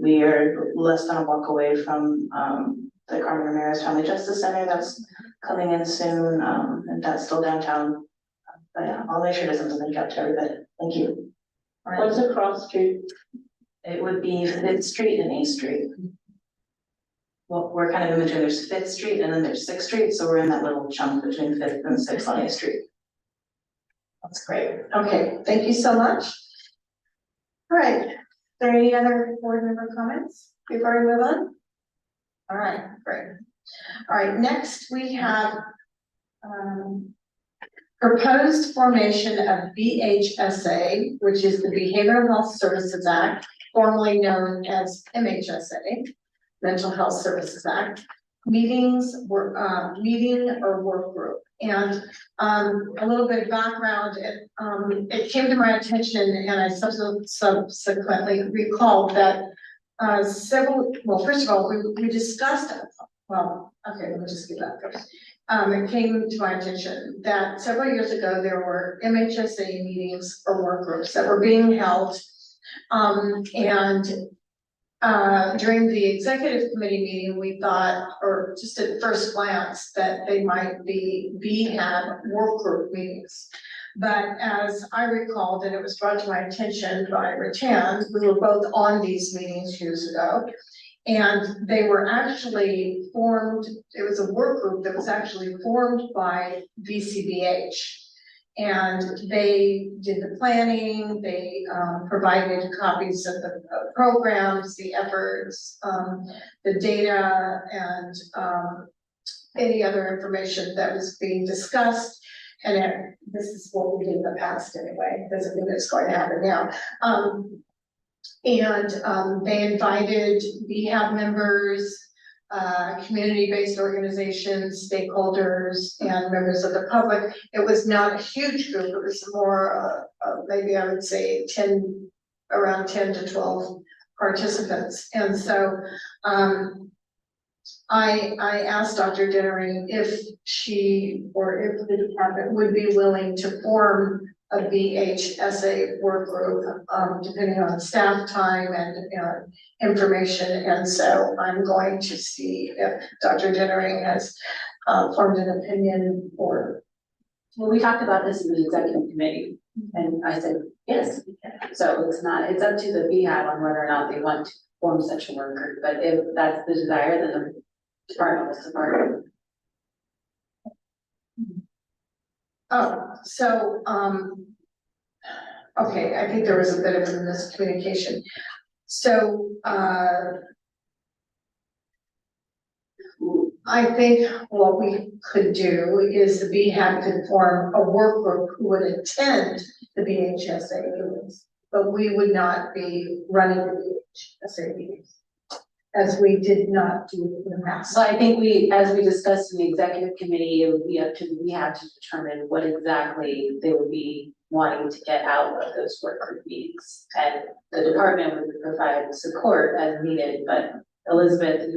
We are less than a walk away from the Carmen Ramirez Family Justice Center that's coming in soon, and that's still downtown. But yeah, I'll make sure to send something out to everybody. Thank you. What's the cross street? It would be 5th Street and A Street. Well, we're kind of in between. There's 5th Street and then there's 6th Street, so we're in that little chunk between 5th and 6th on A Street. That's great. Okay, thank you so much. All right, are there any other board member comments before we move on? All right, great. All right, next we have proposed formation of BHSA, which is the Behavioral Health Services Act, formerly known as MHSA, Mental Health Services Act, meeting or work group. And a little bit of background, it came to my attention and I subsequently recalled that first of all, we discussed, okay, let me just get that first. It came to my attention that several years ago, there were MHSA meetings or work groups that were being held. During the executive committee meeting, we thought, or just at first glance, that they might be BHAB work group meetings. But as I recalled, and it was brought to my attention by Ratan, we were both on these meetings years ago. And they were actually formed, it was a work group that was actually formed by BCBH. And they did the planning, they provided copies of the programs, the efforts, the data, and any other information that was being discussed. And this is what we did in the past anyway, it doesn't mean it's going to happen now. They invited BHAB members, community-based organizations, stakeholders, and members of the public. It was not a huge group, it was more, maybe I would say around 10 to 12 participants. And so I asked Dr. Dittering if she or if the department would be willing to form a BHSA work group, depending on staff time and information. And so I'm going to see if Dr. Dittering has formed an opinion or. Well, we talked about this in the executive committee, and I said, yes. So it's up to the BHAB on whether or not they want to form such a work group. But if that's the desire, then the department was department. Oh, so, okay, I think there was a bit of a miscommunication. So, I think what we could do is the BHAB could form a work group who would attend the BHSA meetings, but we would not be running the BHSA meetings, as we did not do in the past. So I think as we discussed in the executive committee, it would be up to the BHAB to determine what exactly they would be wanting to get out of those work group meetings. And the department would provide support as needed, but Elizabeth,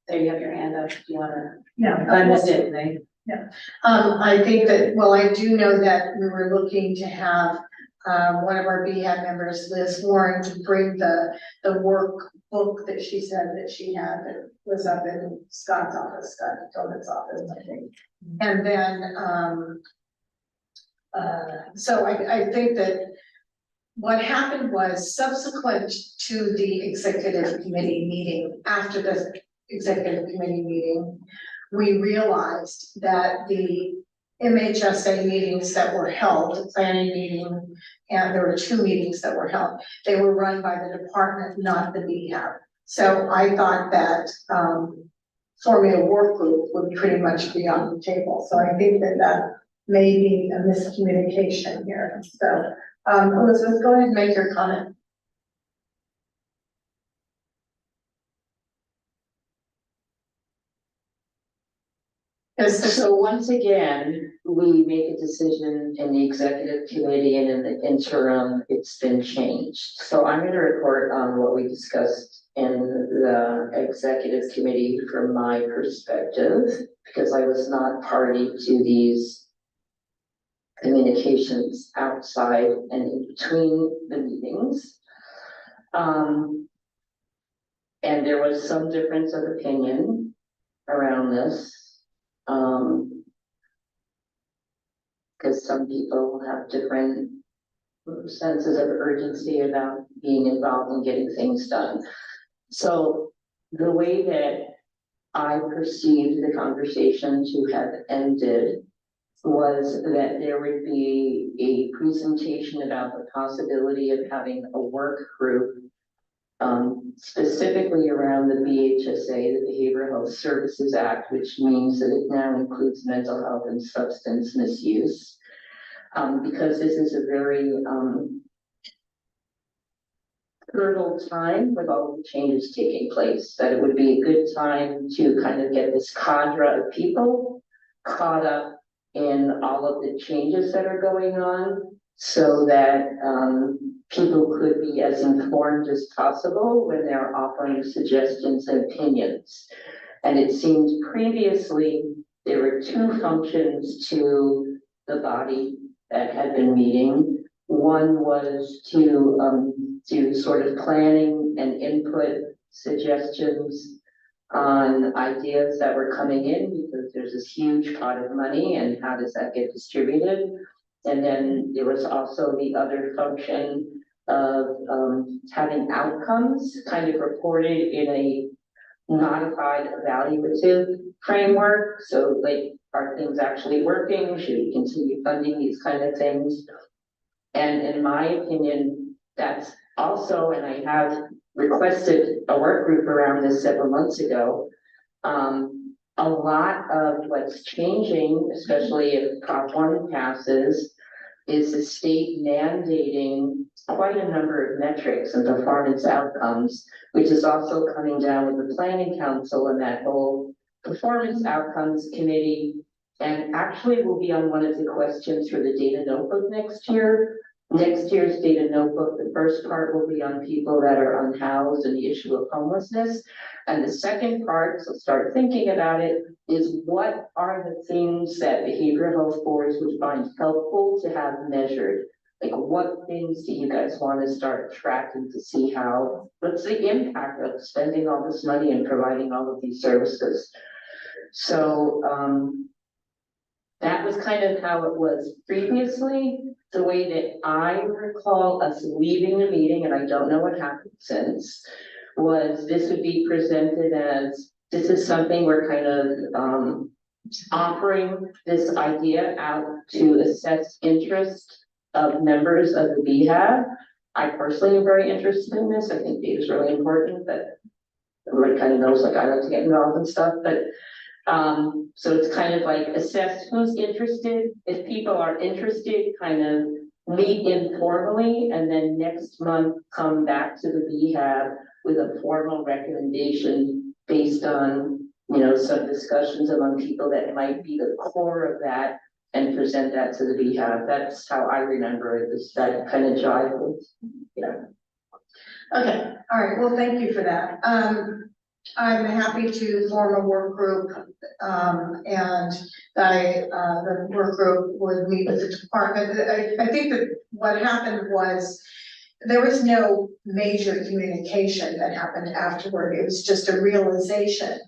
there you have your hand up, if you wanna. Yeah. I missed it, right? Yeah, I think that, well, I do know that we were looking to have, one of our BHAB members, Liz Warren, to bring the workbook that she said that she had that was up in Scott Tobin's office, I think. And then, so I think that what happened was subsequent to the executive committee meeting, after the executive committee meeting, we realized that the MHSA meetings that were held, the planning meeting, and there were 2 meetings that were held, they were run by the department, not the BHAB. So I thought that forming a work group would pretty much be on the table. So I think that may be a miscommunication here. So Elizabeth, go ahead and make your comment. So once again, we make a decision in the executive committee, and in the interim, it's been changed. So I'm going to report on what we discussed in the executive committee from my perspective, because I was not party to these communications outside and in between the meetings. And there was some difference of opinion around this. Because some people have different senses of urgency about being involved in getting things done. So the way that I perceived the conversation to have ended was that there would be a presentation about the possibility of having a work group specifically around the BHSA, the Behavioral Health Services Act, which means that it now includes mental health and substance misuse. Because this is a very fertile time with all the changes taking place, that it would be a good time to kind of get this cadre of people caught up in all of the changes that are going on, so that people could be as informed as possible when they're offering suggestions and opinions. And it seemed previously there were 2 functions to the body that had been meeting. One was to do sort of planning and input suggestions on ideas that were coming in, because there's this huge pot of money and how does that get distributed. And then there was also the other function of having outcomes kind of reported in a modified evaluative framework. So like, are things actually working? Should we continue funding these kind of things? And in my opinion, that's also, and I have requested a work group around this several months ago. A lot of what's changing, especially if Prop 1 passes, is the state mandating quite a number of metrics and performance outcomes, which is also coming down with the Planning Council and that whole performance outcomes committee, and actually will be on one of the questions for the data notebook next year. Next year's data notebook, the first part will be on people that are unhoused and the issue of homelessness. And the second part, so start thinking about it, is what are the things that behavioral health boards would find helpful to have measured? Like, what things do you guys want to start tracking to see how, what's the impact of spending all this money and providing all of these services? So that was kind of how it was previously. The way that I recall us leaving the meeting, and I don't know what happened since, was this would be presented as, this is something we're kind of offering this idea out to assess interest of members of the BHAB. I personally am very interested in this. I think it is really important that everybody kind of knows, like, I like to get involved in stuff, but so it's kind of like assess who's interested. If people are interested, kind of meet informally, and then next month come back to the BHAB with a formal recommendation based on, you know, some discussions among people that might be the core of that, and present that to the BHAB. That's how I remember it. Is that kind of jive with, yeah. Okay, all right, well, thank you for that. I'm happy to form a work group, and the work group would meet with the department. I think that what happened was there was no major communication that happened afterward. It was just a realization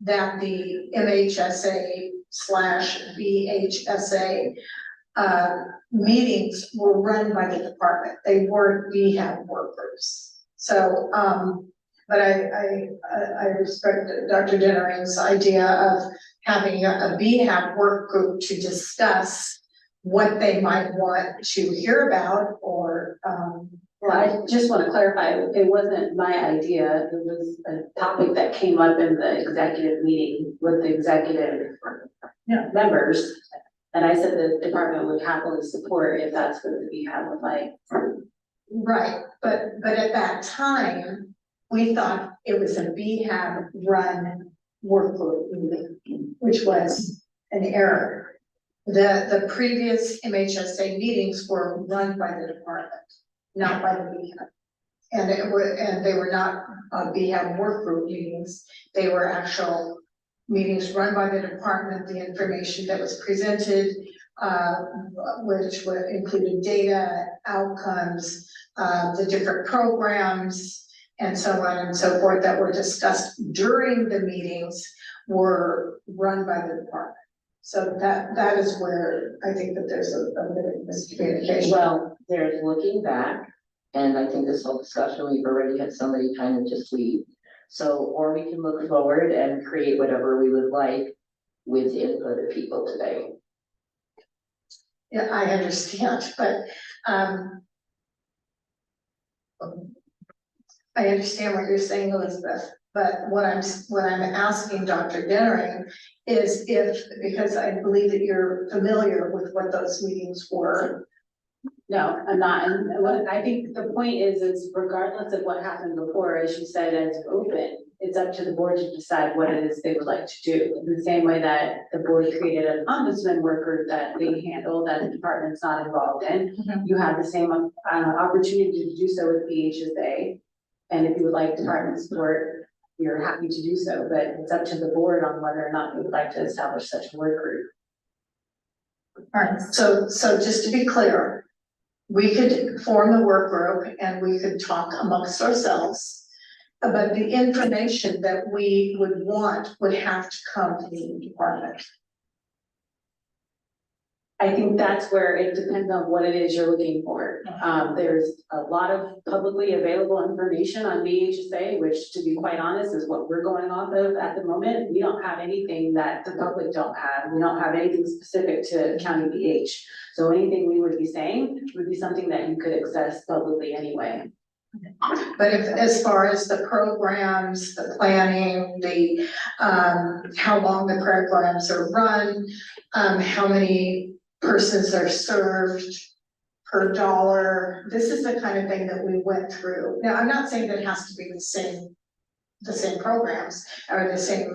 that the MHSA / BHSA meetings were run by the department. They weren't BHAB work groups. So, but I respect Dr. Dennering's idea of having a BHAB work group to discuss what they might want to hear about, or well, I just want to clarify, it wasn't my idea. It was a topic that came up in the executive meeting with the executive members. And I said the department would happily support if that's what the BHAB would like. Right, but at that time, we thought it was a BHAB run work group meeting, which was an error. The previous MHSA meetings were run by the department, not by the BHAB. And they were not BHAB work group meetings. They were actual meetings run by the department. The information that was presented, which included data, outcomes, the different programs, and so on and so forth that were discussed during the meetings, were run by the department. So that is where I think that there's a bit of miscommunication. Well, there's looking back, and I think this whole discussion, we've already had somebody kind of just leave. So, or we can look forward and create whatever we would like with input of people today. Yeah, I understand, but I understand what you're saying, Elizabeth. But what I'm asking Dr. Dennering is because I believe that you're familiar with what those meetings were. No, I'm not. And what I think the point is regardless of what happened before, as you said, as open, it's up to the board to decide what it is they would like to do. In the same way that the board created an ombudsman work group that they handle, that the department's not involved in, you have the same opportunity to do so with BHSA. And if you would like department support, you're happy to do so, but it's up to the board on whether or not you would like to establish such a work group. All right, so just to be clear, we could form the work group and we could talk amongst ourselves, but the information that we would want would have to come from the department. I think that's where it depends on what it is you're looking for. There's a lot of publicly available information on BHSA, which, to be quite honest, is what we're going off of at the moment. We don't have anything that the public don't have. We don't have anything specific to County BH. So anything we would be saying would be something that you could access publicly anyway. But if, as far as the programs, the planning, the how long the programs are run, how many persons are served per dollar, this is the kind of thing that we went through. Now, I'm not saying that it has to be the same programs or the same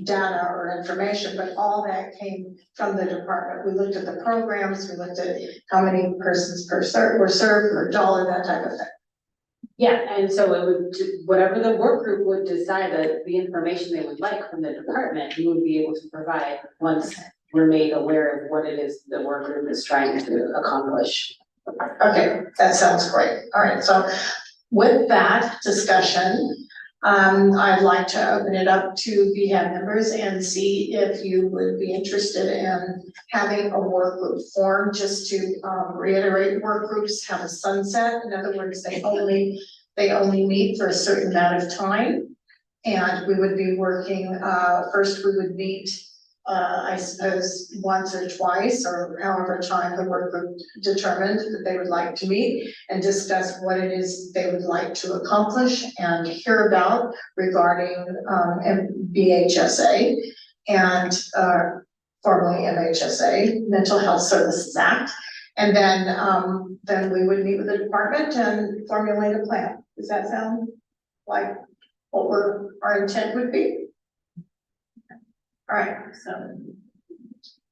data or information, but all that came from the department. We looked at the programs, we looked at how many persons were served per dollar, that type of thing. Yeah, and so it would, whatever the work group would decide that the information they would like from the department, you would be able to provide once we're made aware of what it is the work group is trying to accomplish. Okay, that sounds great. All right, so with that discussion, I'd like to open it up to BHAB members and see if you would be interested in having a work group formed. Just to reiterate, work groups have a sunset. In other words, they only meet for a certain amount of time. And we would be working, first we would meet I suppose once or twice, or however time the work group determined that they would like to meet and discuss what it is they would like to accomplish and hear about regarding, BHSA and, formerly MHSA, Mental Health Services Act. And then we would meet with the department and formulate a plan. Does that sound like what our intent would be? All right, so,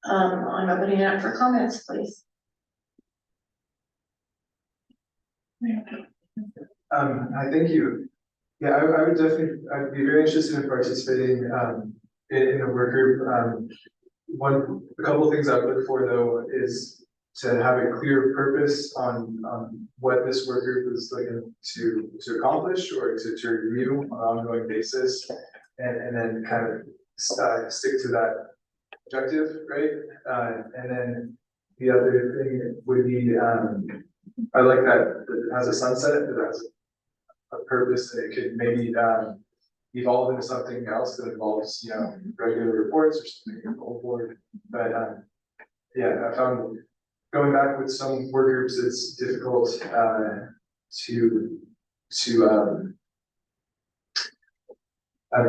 I'm opening it up for comments, please. I thank you. Yeah, I would definitely, I'd be very interested in participating, in a work group. A couple of things I would look for though is to have a clear purpose on what this work group is looking to accomplish or to review on an ongoing basis, and then kind of stick to that objective, right? And then the other thing would be, I like that it has a sunset, that has a purpose, and it could maybe evolve into something else that involves, regular reports or something in the whole board. But yeah, I found going back with some work groups, it's difficult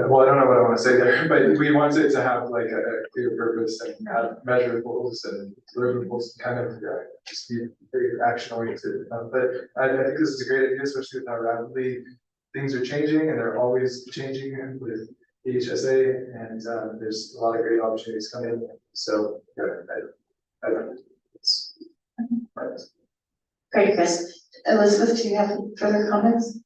well, I don't know what I want to say there, but we want it to have like a clear purpose and have measurables and deliverables, kind of just be very action oriented. But I think this is a great idea, especially with how rapidly things are changing, and they're always changing with BHSA, and there's a lot of great opportunities coming. So yeah, I don't know. Great, Chris. Elizabeth, do you have further comments?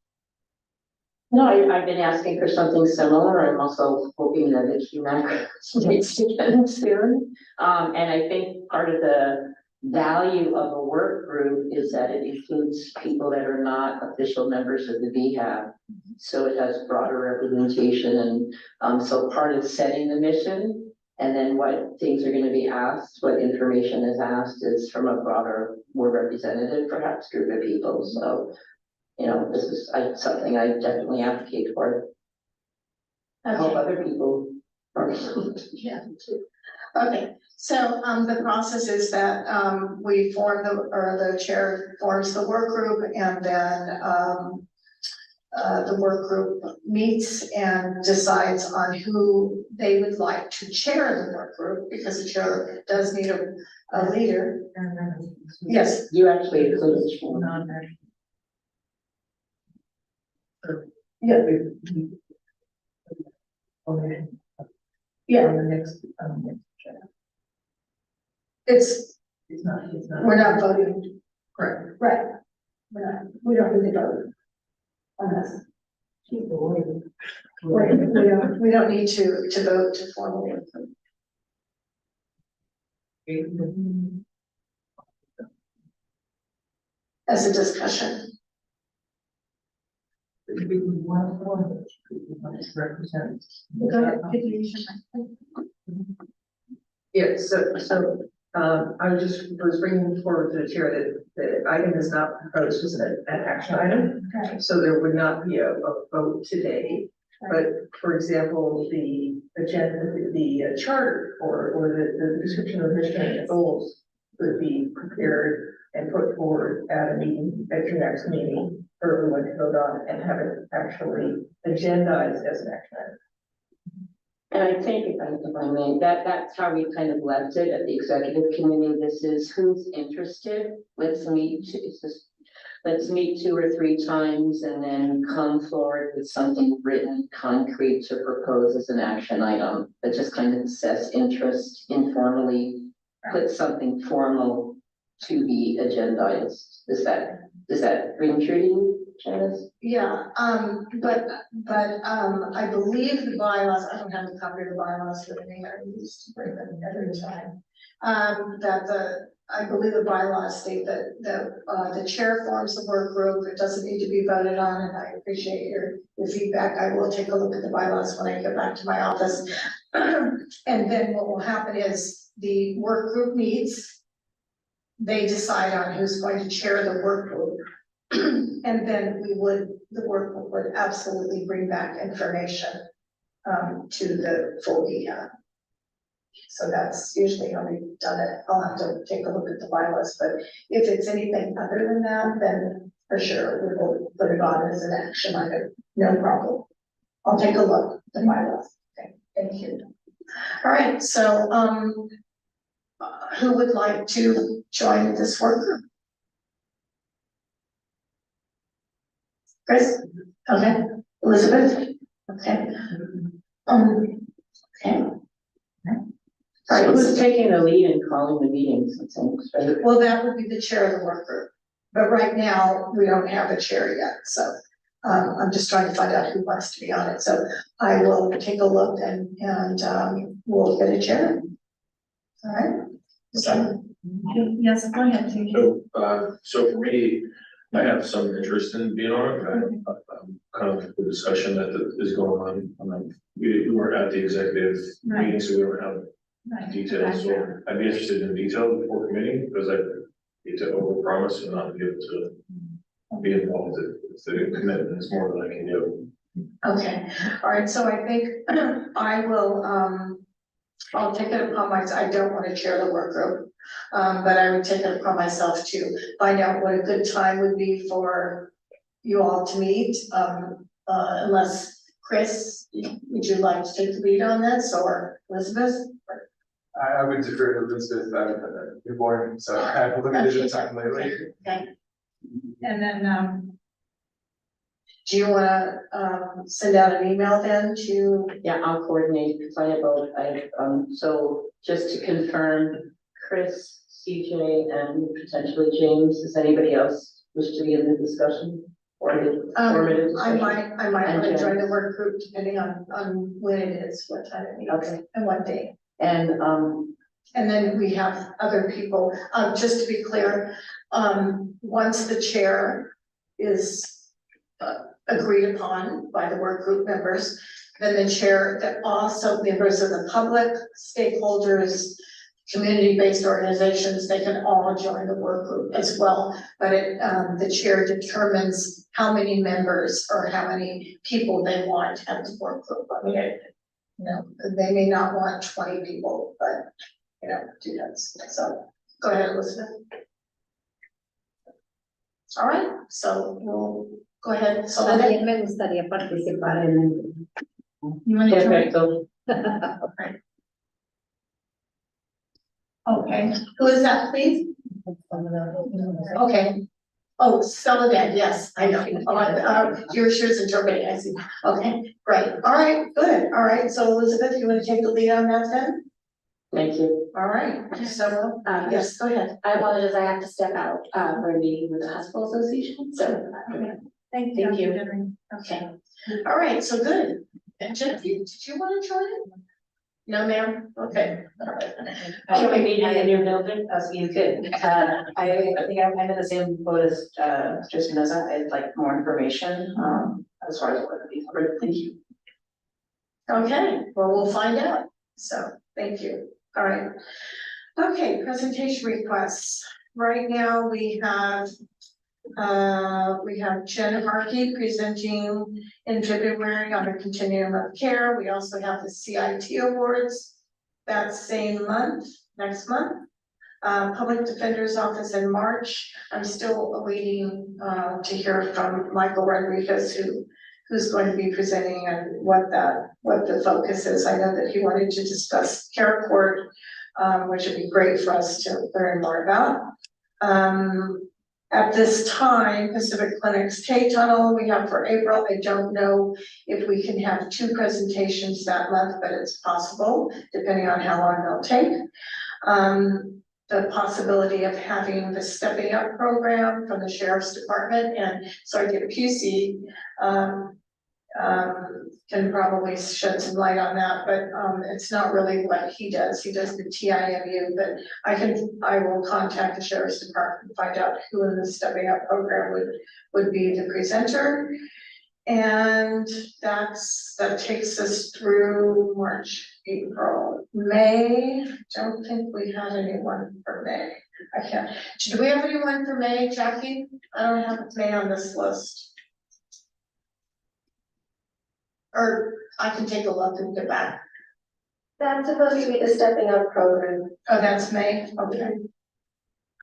No, I've been asking for something similar. I'm also hoping that the QMAC needs to get soon. And I think part of the value of a work group is that it includes people that are not official members of the BHAB. So it has broader representation, and so part of setting the mission and then what things are going to be asked, what information is asked, is from a broader, more representative, perhaps, group of people. So this is something I definitely advocate for. I hope other people are. Yeah. Okay, so the process is that we form the chair forms the work group, and then the work group meets and decides on who they would like to chair the work group, because the chair does need a leader. Yes. You actually included. Yeah. Yeah. We're not voting. Correct. Right. We don't need to vote on this. We don't need to vote to formally. As a discussion. Yeah, so I was bringing forward to the chair that the item is not proposed as an action item. Okay. So there would not be a vote today. But for example, the agenda, the charter or the description of mission and goals would be prepared and put forward at a meeting, at your next meeting, for everyone to vote on and have it actually agendized as an action item. And I think if I may, that's how we kind of left it at the executive committee. This is who's interested. Let's meet 2 or 3 times and then come forward with something written, concrete to propose as an action item that just kind of assess interest informally, put something formal to be agendized. Does that ring true to you, Janice? Yeah, but I believe the bylaws, I don't have a copy of the bylaws with me, I used to bring them every time. I believe the bylaws state that the chair forms the work group. It doesn't need to be voted on, and I appreciate your feedback. I will take a look at the bylaws when I get back to my office. And then what will happen is the work group meets. They decide on who's going to chair the work group. And then the work group would absolutely bring back information to the full BHAB. So that's usually how we've done it. I'll have to take a look at the bylaws, but if it's anything other than that, then for sure we will put it on as an action item, no problem. I'll take a look at the bylaws. Okay, thank you. All right, so, who would like to join this work group? Chris? Okay. Elizabeth? Okay. Okay. So who's taking the lead in calling the meetings and things, right? Well, that would be the chair of the work group, but right now, we don't have a chair yet, so. I'm just trying to find out who wants to be on it, so I will take a look and we'll get a chair. All right, so. Yes, go ahead. So for me, I have some interest in being on it. Kind of the discussion that is going on. We weren't at the executive meeting, so we don't have details. So I'd be interested in detail before committee because I need to overpromise and not be able to be involved if the commitment is more than I can do. Okay, all right, so I think I will, I'll take it upon myself. I don't want to chair the work group, but I would take it upon myself to find out what a good time would be for you all to meet. Unless Chris, would you like to take the lead on this, or Elizabeth? I would defer to Elizabeth, you're born, so I have limited time lately. Okay. And then, Do you wanna send out an email then to? Yeah, I'll coordinate because so just to confirm, Chris, CJ, and potentially James, does anybody else wish to be in the discussion? Or the formative discussion? I might And want to join James? the work group depending on when it is, what time it meets, Okay. and what day. And then we have other people, just to be clear, once the chair is agreed upon by the work group members, then the chair, that also members of the public, stakeholders, community-based organizations, they can all join the work group as well. But the chair determines how many members or how many people they want at the work group. I mean, they may not want 20 people, but do that. So go ahead, Elizabeth. All right, so we'll go ahead. So También me gustaría participar en perfecto. Okay, who is that, please? Okay. Oh, Soledad, yes, I know. Your shares interpreting, I see. Okay, great. All right, good. All right, so Elizabeth, you want to take the lead on that then? Thank you. All right, so, yes, go ahead. I apologize, I have to step out for a meeting with the hospital association, so. Thank you. Okay, all right, so good. And Jackie, did you want to join it? No, ma'am? Okay. All right. Can we meet in your building? That's good. I think I'm in the same boat as just Vanessa. I'd like more information as far as what would be covered. Thank you. Okay, well, we'll find out. So, thank you. All right. Okay, presentation requests. Right now, we have Jen Harkey presenting in February on a continuum of care. We also have the CIT awards that same month, next month. Public Defender's Office in March. I'm still awaiting to hear from Michael Rodriguez, who's going to be presenting and what the focus is. I know that he wanted to discuss care court, which would be great for us to learn more about. At this time, Pacific Clinic's K-Tunnel we have for April. I don't know if we can have 2 presentations that month, but it's possible, depending on how long they'll take. The possibility of having the Stepping Up program from the Sheriff's Department, and so I get PUC can probably shed some light on that, but it's not really what he does. He does the TIMU, but I will contact the Sheriff's Department and find out who in the Stepping Up program would be the presenter. And that takes us through March, April, May. Don't think we had anyone for May. I can't. Do we have anyone for May, Jackie? I don't have May on this list. Or I can take a look and get back. That's supposed to be the stepping up program. Oh, that's May, okay.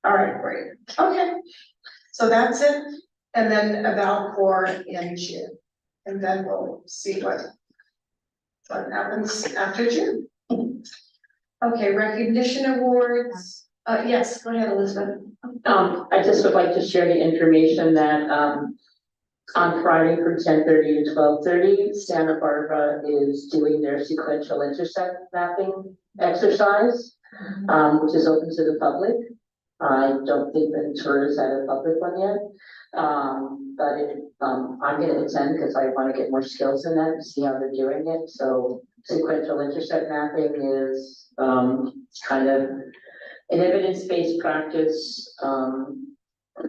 All right, great, okay, so that's it, and then Valcor in June, and then we'll see what happens after June. Okay, recognition awards, yes, go ahead, Elizabeth. I just would like to share the information that, on Friday from 10:30 to 12:30, Santa Barbara is doing their sequential intercept mapping exercise, which is open to the public. I don't think Ventura's had a public one yet. But I'm gonna attend because I want to get more skills in that and see how they're doing it. So sequential intercept mapping is kind of an evidence-based practice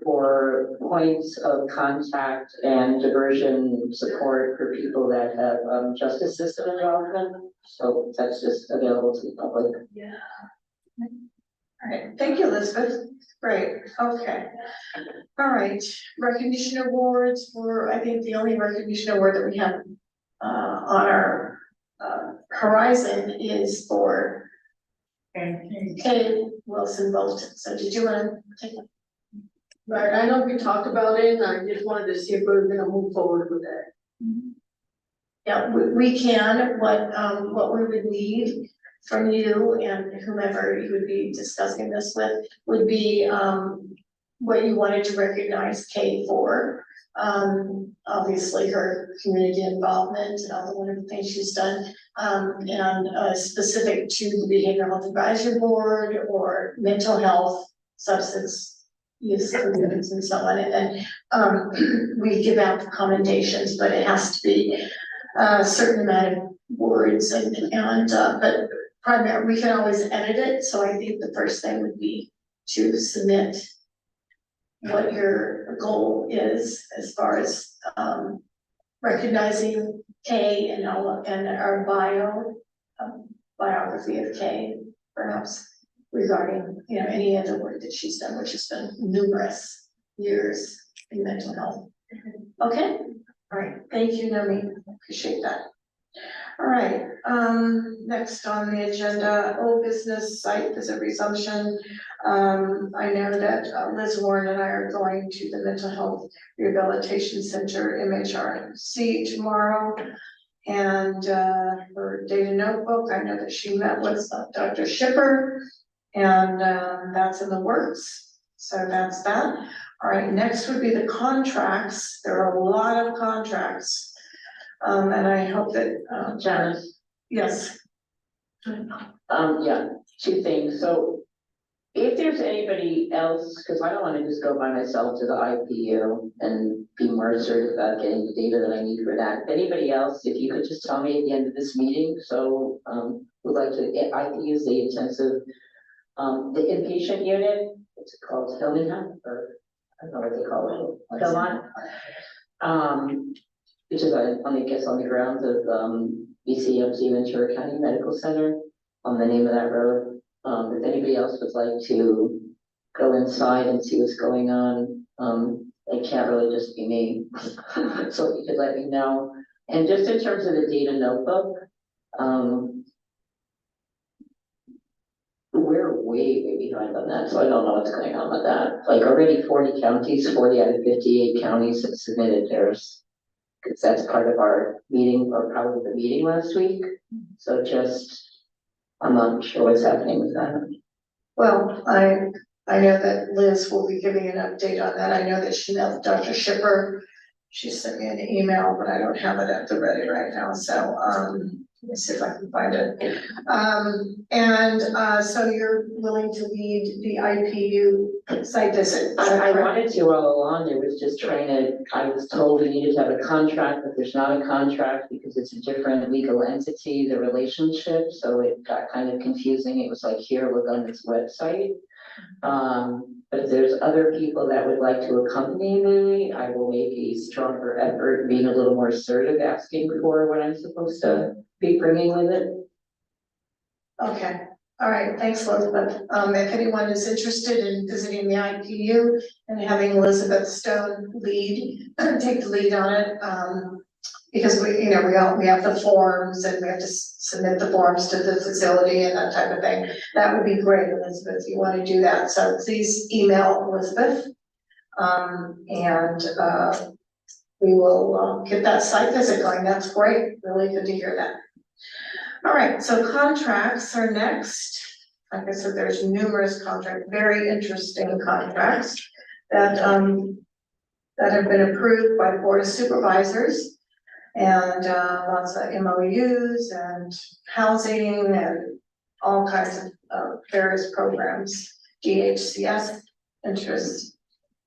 for points of contact and diversion support for people that have justice system involvement. So that's just available to the public. Yeah. All right, thank you, Elizabeth. Great, okay. All right, recognition awards for, I think the only recognition award that we have on our horizon is for Kay Wilson Bolton. So did you want to take it? Right, I know we talked about it, and I just wanted to see if we were gonna move forward with that. Yeah, we can, what we would need from you and whomever you would be discussing this with would be, what you wanted to recognize Kay for. Obviously her community involvement and all the wonderful things she's done, and specific to the Behavioral Health Advisory Board or mental health, substance use programs and so on, and then we give out the commendations, but it has to be a certain amount of words but primarily we can always edit it. So I think the first thing would be to submit what your goal is as far as recognizing Kay and our biography of Kay, perhaps regarding, any other work that she's done, which has been numerous years in mental health. Okay, all right, thank you, Nomi, appreciate that. All right, next on the agenda, old business site visit resumption. I know that Liz Warren and I are going to the Mental Health Rehabilitation Center, MHRC, tomorrow. And her data notebook, I know that she met with Dr. Shipper, and that's in the works. So that's that. All right, next would be the contracts. There are a lot of contracts. And I hope that Janice? Yes. Yeah, two things. So if there's anybody else, because I don't want to just go by myself to the IPU and be more assertive about getting the data that I need for that. If anybody else, if you could just tell me at the end of this meeting, so would like to get IPUs, the intensive, the inpatient unit, what's it called, Hillingham, or I don't know what they call it, Hillmont, which is on the grounds of BCMC Ventura County Medical Center on the name of that road. If anybody else would like to go inside and see what's going on, it can't really just be me. So if you could let me know. And just in terms of the data notebook, we're way behind on that, so I don't know what's going on with that. Like already 40 counties, 40 out of 58 counties have submitted theirs. Because that's part of our meeting, or probably the meeting last week. So I'm not sure what's happening with that. Well, I know that Liz will be giving an update on that. I know that she met with Dr. Shipper. She sent me an email, but I don't have it at the ready right now. So let me see if I can find it. So you're willing to lead the IPU site visit? I wanted to all along. It was just I was told we needed to have a contract, but there's not a contract because it's a different legal entity, the relationship. So it got kind of confusing. It was like, here, look on this website. But if there's other people that would like to accompany me, I will make a stronger effort, being a little more assertive, asking for what I'm supposed to be bringing with it. Okay, all right, thanks, Elizabeth. If anyone is interested in visiting the IPU and having Elizabeth Stone take the lead on it, because we have the forms and we have to submit the forms to the facility and that type of thing. That would be great, Elizabeth, if you want to do that. So please email Elizabeth. We will get that site visit going. That's great. Really good to hear that. All right, so contracts are next. Like I said, there's numerous contracts, very interesting contracts that have been approved by the Board of Supervisors, and lots of MOUs and housing and all kinds of various programs, DHCS interest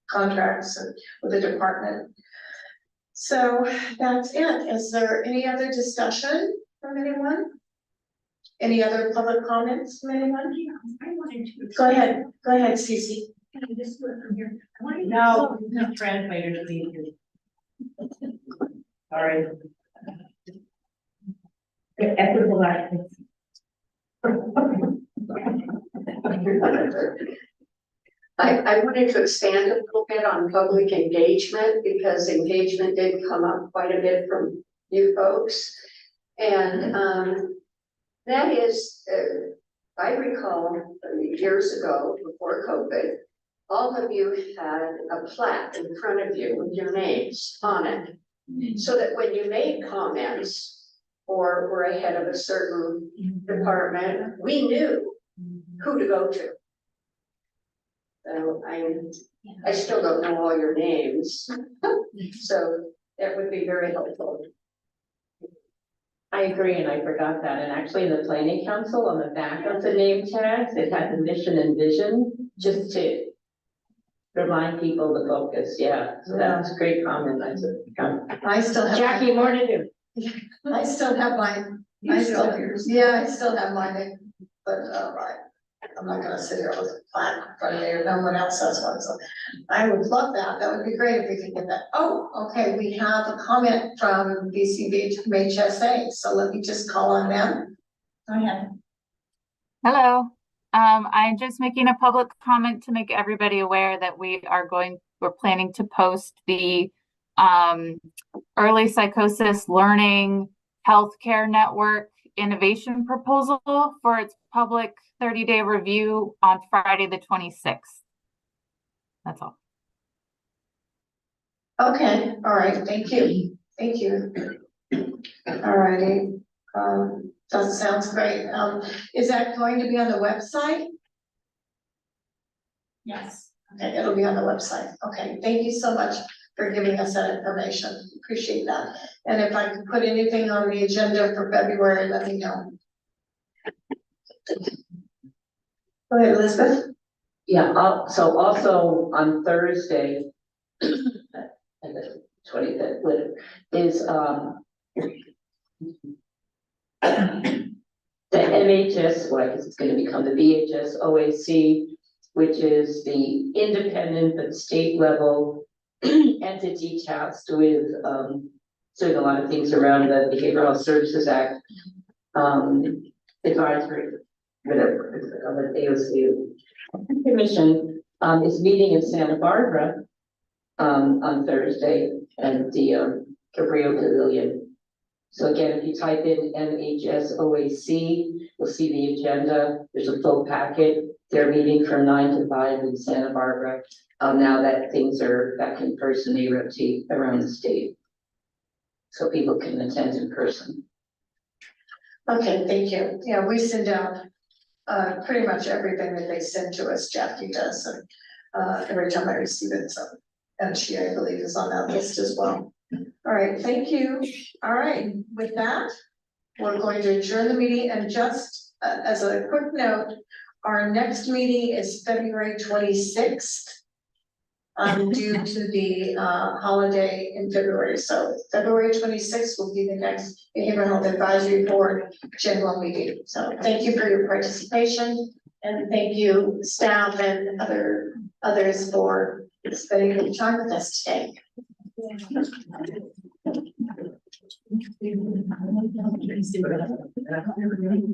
contracts with the department. So that's it. Is there any other discussion from anyone? Any other public comments from anyone? Go ahead, Cece. Can I just do it from here? No, the translator leave. Sorry. Equitable access. I wanted to expand a little bit on public engagement, because engagement did come up quite a bit from you folks. And that is, I recall years ago, before COVID, all of you had a plaque in front of you with your names on it. So that when you made comments or were ahead of a certain department, we knew who to go to. So I still don't know all your names, so that would be very helpful. I agree, and I forgot that, and actually in the planning council, on the back of the name tags, it had the mission and vision, just to remind people the focus, yeah, so that's a great comment, I still have. Jackie, more to do. I still have mine. I still have mine, but I'm not gonna sit here with a plaque in front of me, or no one else has one, so I would love that. That would be great if we could get that. Oh, okay, we have a comment from BCBHSA, so let me just call on them. Go ahead. Hello. I'm just making a public comment to make everybody aware that we're planning to post the early psychosis learning healthcare network innovation proposal for its public 30-day review on Friday the 26th. That's all. Okay, all right, thank you. Thank you. All righty. That sounds great. Is that going to be on the website? Yes. Okay, it'll be on the website. Okay, thank you so much for giving us that information. Appreciate that. And if I could put anything on the agenda for February, let me know. Go ahead, Elizabeth. Yeah, so also on Thursday, the 25th, is the MHS, well, I guess it's going to become the BHS OAC, which is the independent but state level entity tasked with doing a lot of things around the Behavioral Health Services Act advisory, whatever, of the AOC commission, is meeting in Santa Barbara on Thursday at the Cabrillo Pavilion. So again, if you type in MHS OAC, you'll see the agenda. There's a full packet. They're meeting from 9 to 5 in Santa Barbara. Now that things are back in person, they rotate around the state, so people can attend in person. Okay, thank you. Yeah, we send out pretty much everything that they send to us. Jackie does, and every time I receive it, so, and she, I believe, is on that list as well. All right, thank you. All right, with that, we're going to adjourn the meeting, and just as a quick note, our next meeting is February 26th. Due to the holiday in February. So February 26th will be the next Behavioral Health Advisory Board general meeting. So thank you for your participation, and thank you staff and others for spending the time with us today.